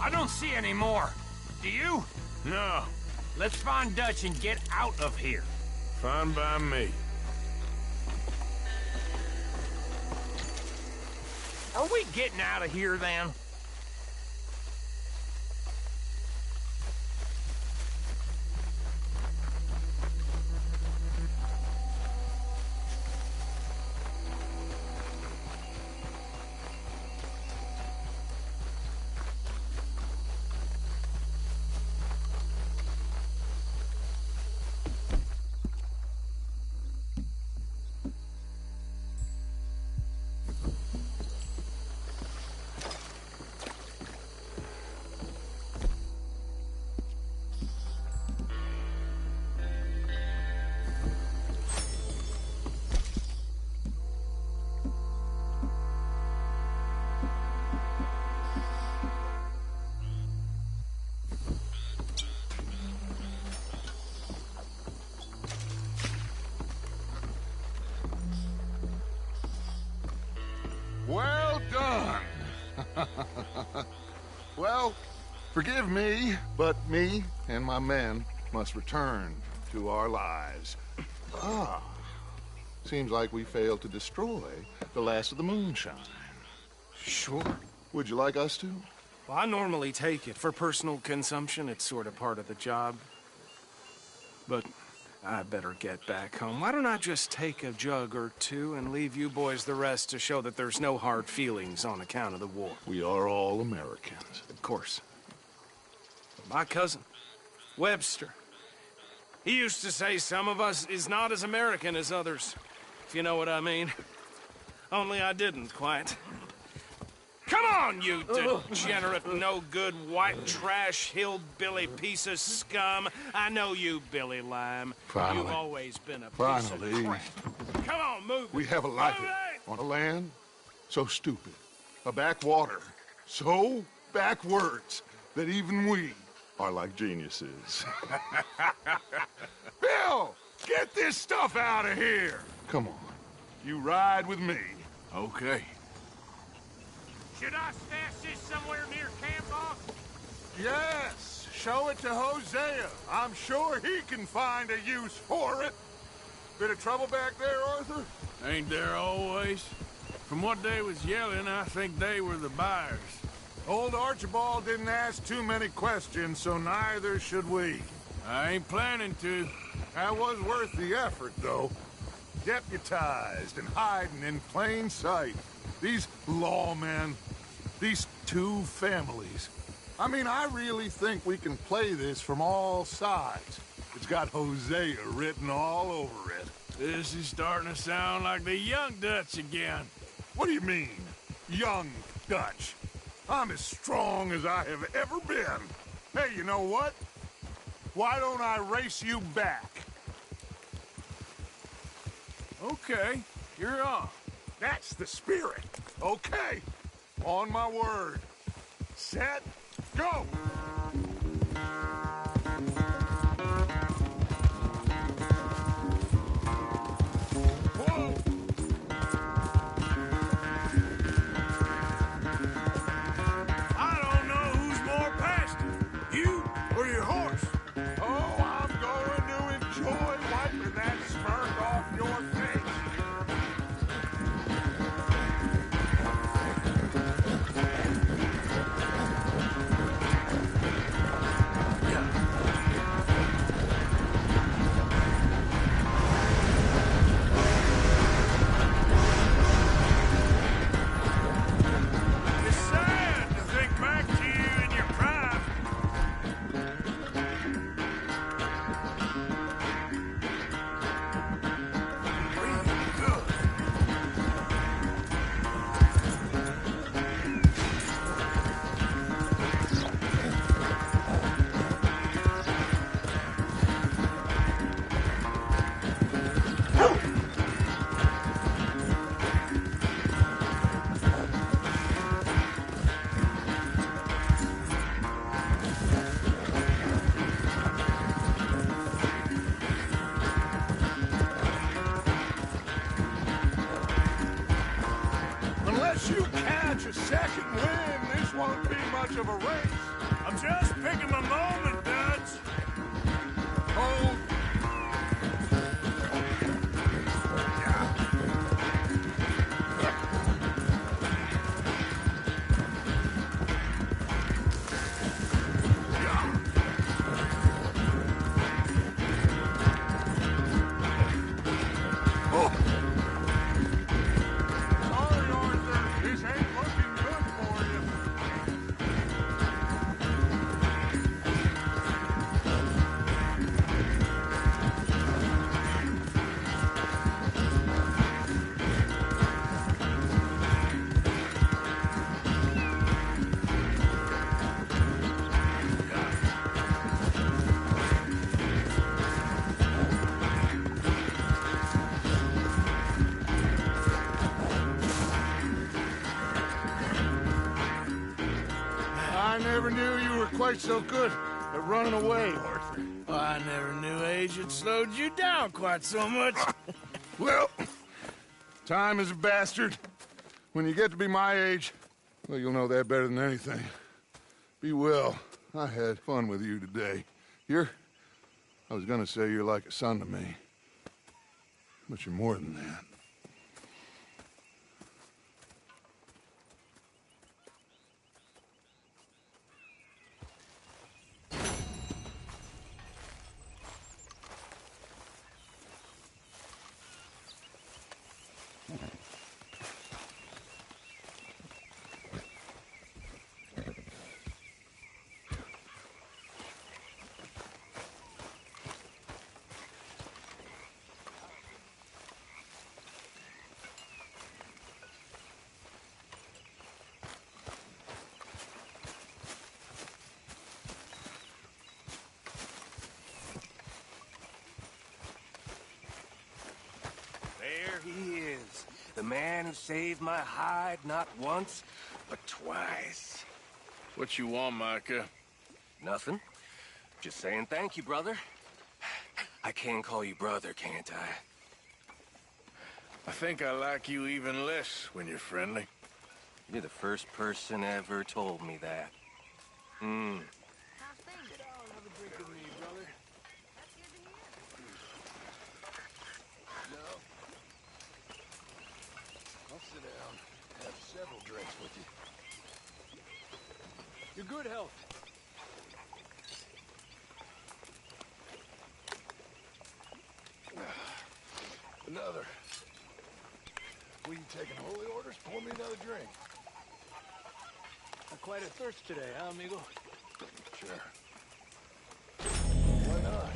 [SPEAKER 14] I don't see any more. Do you?
[SPEAKER 15] No.
[SPEAKER 14] Let's find Dutch and get out of here.
[SPEAKER 15] Fine by me.
[SPEAKER 14] Are we getting out of here then?
[SPEAKER 2] Well done. Well, forgive me, but me and my men must return to our lives. Ah, seems like we failed to destroy the last of the moonshine.
[SPEAKER 5] Sure.
[SPEAKER 2] Would you like us to?
[SPEAKER 5] Well, I normally take it for personal consumption. It's sort of part of the job. But I better get back home. Why don't I just take a jug or two and leave you boys the rest to show that there's no hard feelings on account of the war?
[SPEAKER 2] We are all Americans.
[SPEAKER 5] Of course. My cousin, Webster, he used to say some of us is not as American as others, if you know what I mean. Only I didn't quite. Come on, you degenerate, no-good, white trash, hillbilly piece of scum. I know you, Billy Lime.
[SPEAKER 2] Finally.
[SPEAKER 5] You've always been a piece
[SPEAKER 2] Finally.
[SPEAKER 5] of crap. Come on, move.
[SPEAKER 2] We have a life on a land so stupid, a backwater so backwards that even we are like geniuses. Bill, get this stuff out of here! Come on, you ride with me.
[SPEAKER 15] Okay.
[SPEAKER 20] Should I stash this somewhere near camp, boss?
[SPEAKER 2] Yes, show it to Hosea. I'm sure he can find a use for it. Bit of trouble back there, Arthur?
[SPEAKER 3] Ain't there always? From what they was yelling, I think they were the buyers.
[SPEAKER 2] Old Archibald didn't ask too many questions, so neither should we.
[SPEAKER 3] I ain't planning to.
[SPEAKER 2] That was worth the effort, though. Deputized and hiding in plain sight. These lawmen, these two families. I mean, I really think we can play this from all sides. It's got Hosea written all over it.
[SPEAKER 3] This is starting to sound like the Young Dutch again.
[SPEAKER 2] What do you mean, Young Dutch? I'm as strong as I have ever been. Hey, you know what? Why don't I race you back?
[SPEAKER 3] Okay, you're on.
[SPEAKER 2] That's the spirit. Okay, on my word. Set, go! Unless you catch a second wind, this won't be much of a race.
[SPEAKER 3] I'm just picking my moment, Dutch.
[SPEAKER 2] Hold. I never knew you were quite so good at running away, Arthur.
[SPEAKER 3] Well, I never knew age had slowed you down quite so much.
[SPEAKER 2] Well, time is a bastard. When you get to be my age, well, you'll know that better than anything. Be well. I had fun with you today. I was gonna say you're like a son to me. But you're more than that.
[SPEAKER 22] He is. The man who saved my hide not once, but twice.
[SPEAKER 3] What you want, Micah?
[SPEAKER 22] Nothing.
[SPEAKER 20] Just saying thank you, brother. I can call you brother, can't I?
[SPEAKER 15] I think I like you even less when you're friendly.
[SPEAKER 20] You're the first person ever told me that. Hmm.
[SPEAKER 15] Have a drink with me, brother. No. I'll sit down. Have several drinks with you. Your good health. Another. We taking holy orders? Pour me another drink.
[SPEAKER 7] Quite a thirst today, huh, amigo?
[SPEAKER 15] Sure. Why not?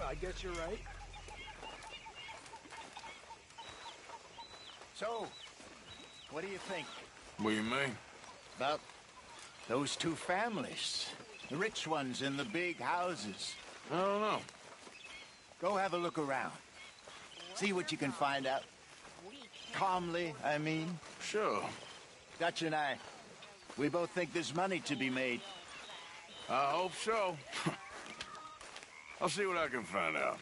[SPEAKER 7] I guess you're right.
[SPEAKER 1] So, what do you think?
[SPEAKER 15] What do you mean?
[SPEAKER 1] About those two families. The rich ones in the big houses.
[SPEAKER 15] I don't know.
[SPEAKER 1] Go have a look around. See what you can find out. Calmly, I mean.
[SPEAKER 15] Sure.
[SPEAKER 1] Dutch and I, we both think there's money to be made.
[SPEAKER 15] I hope so. I'll see what I can find out.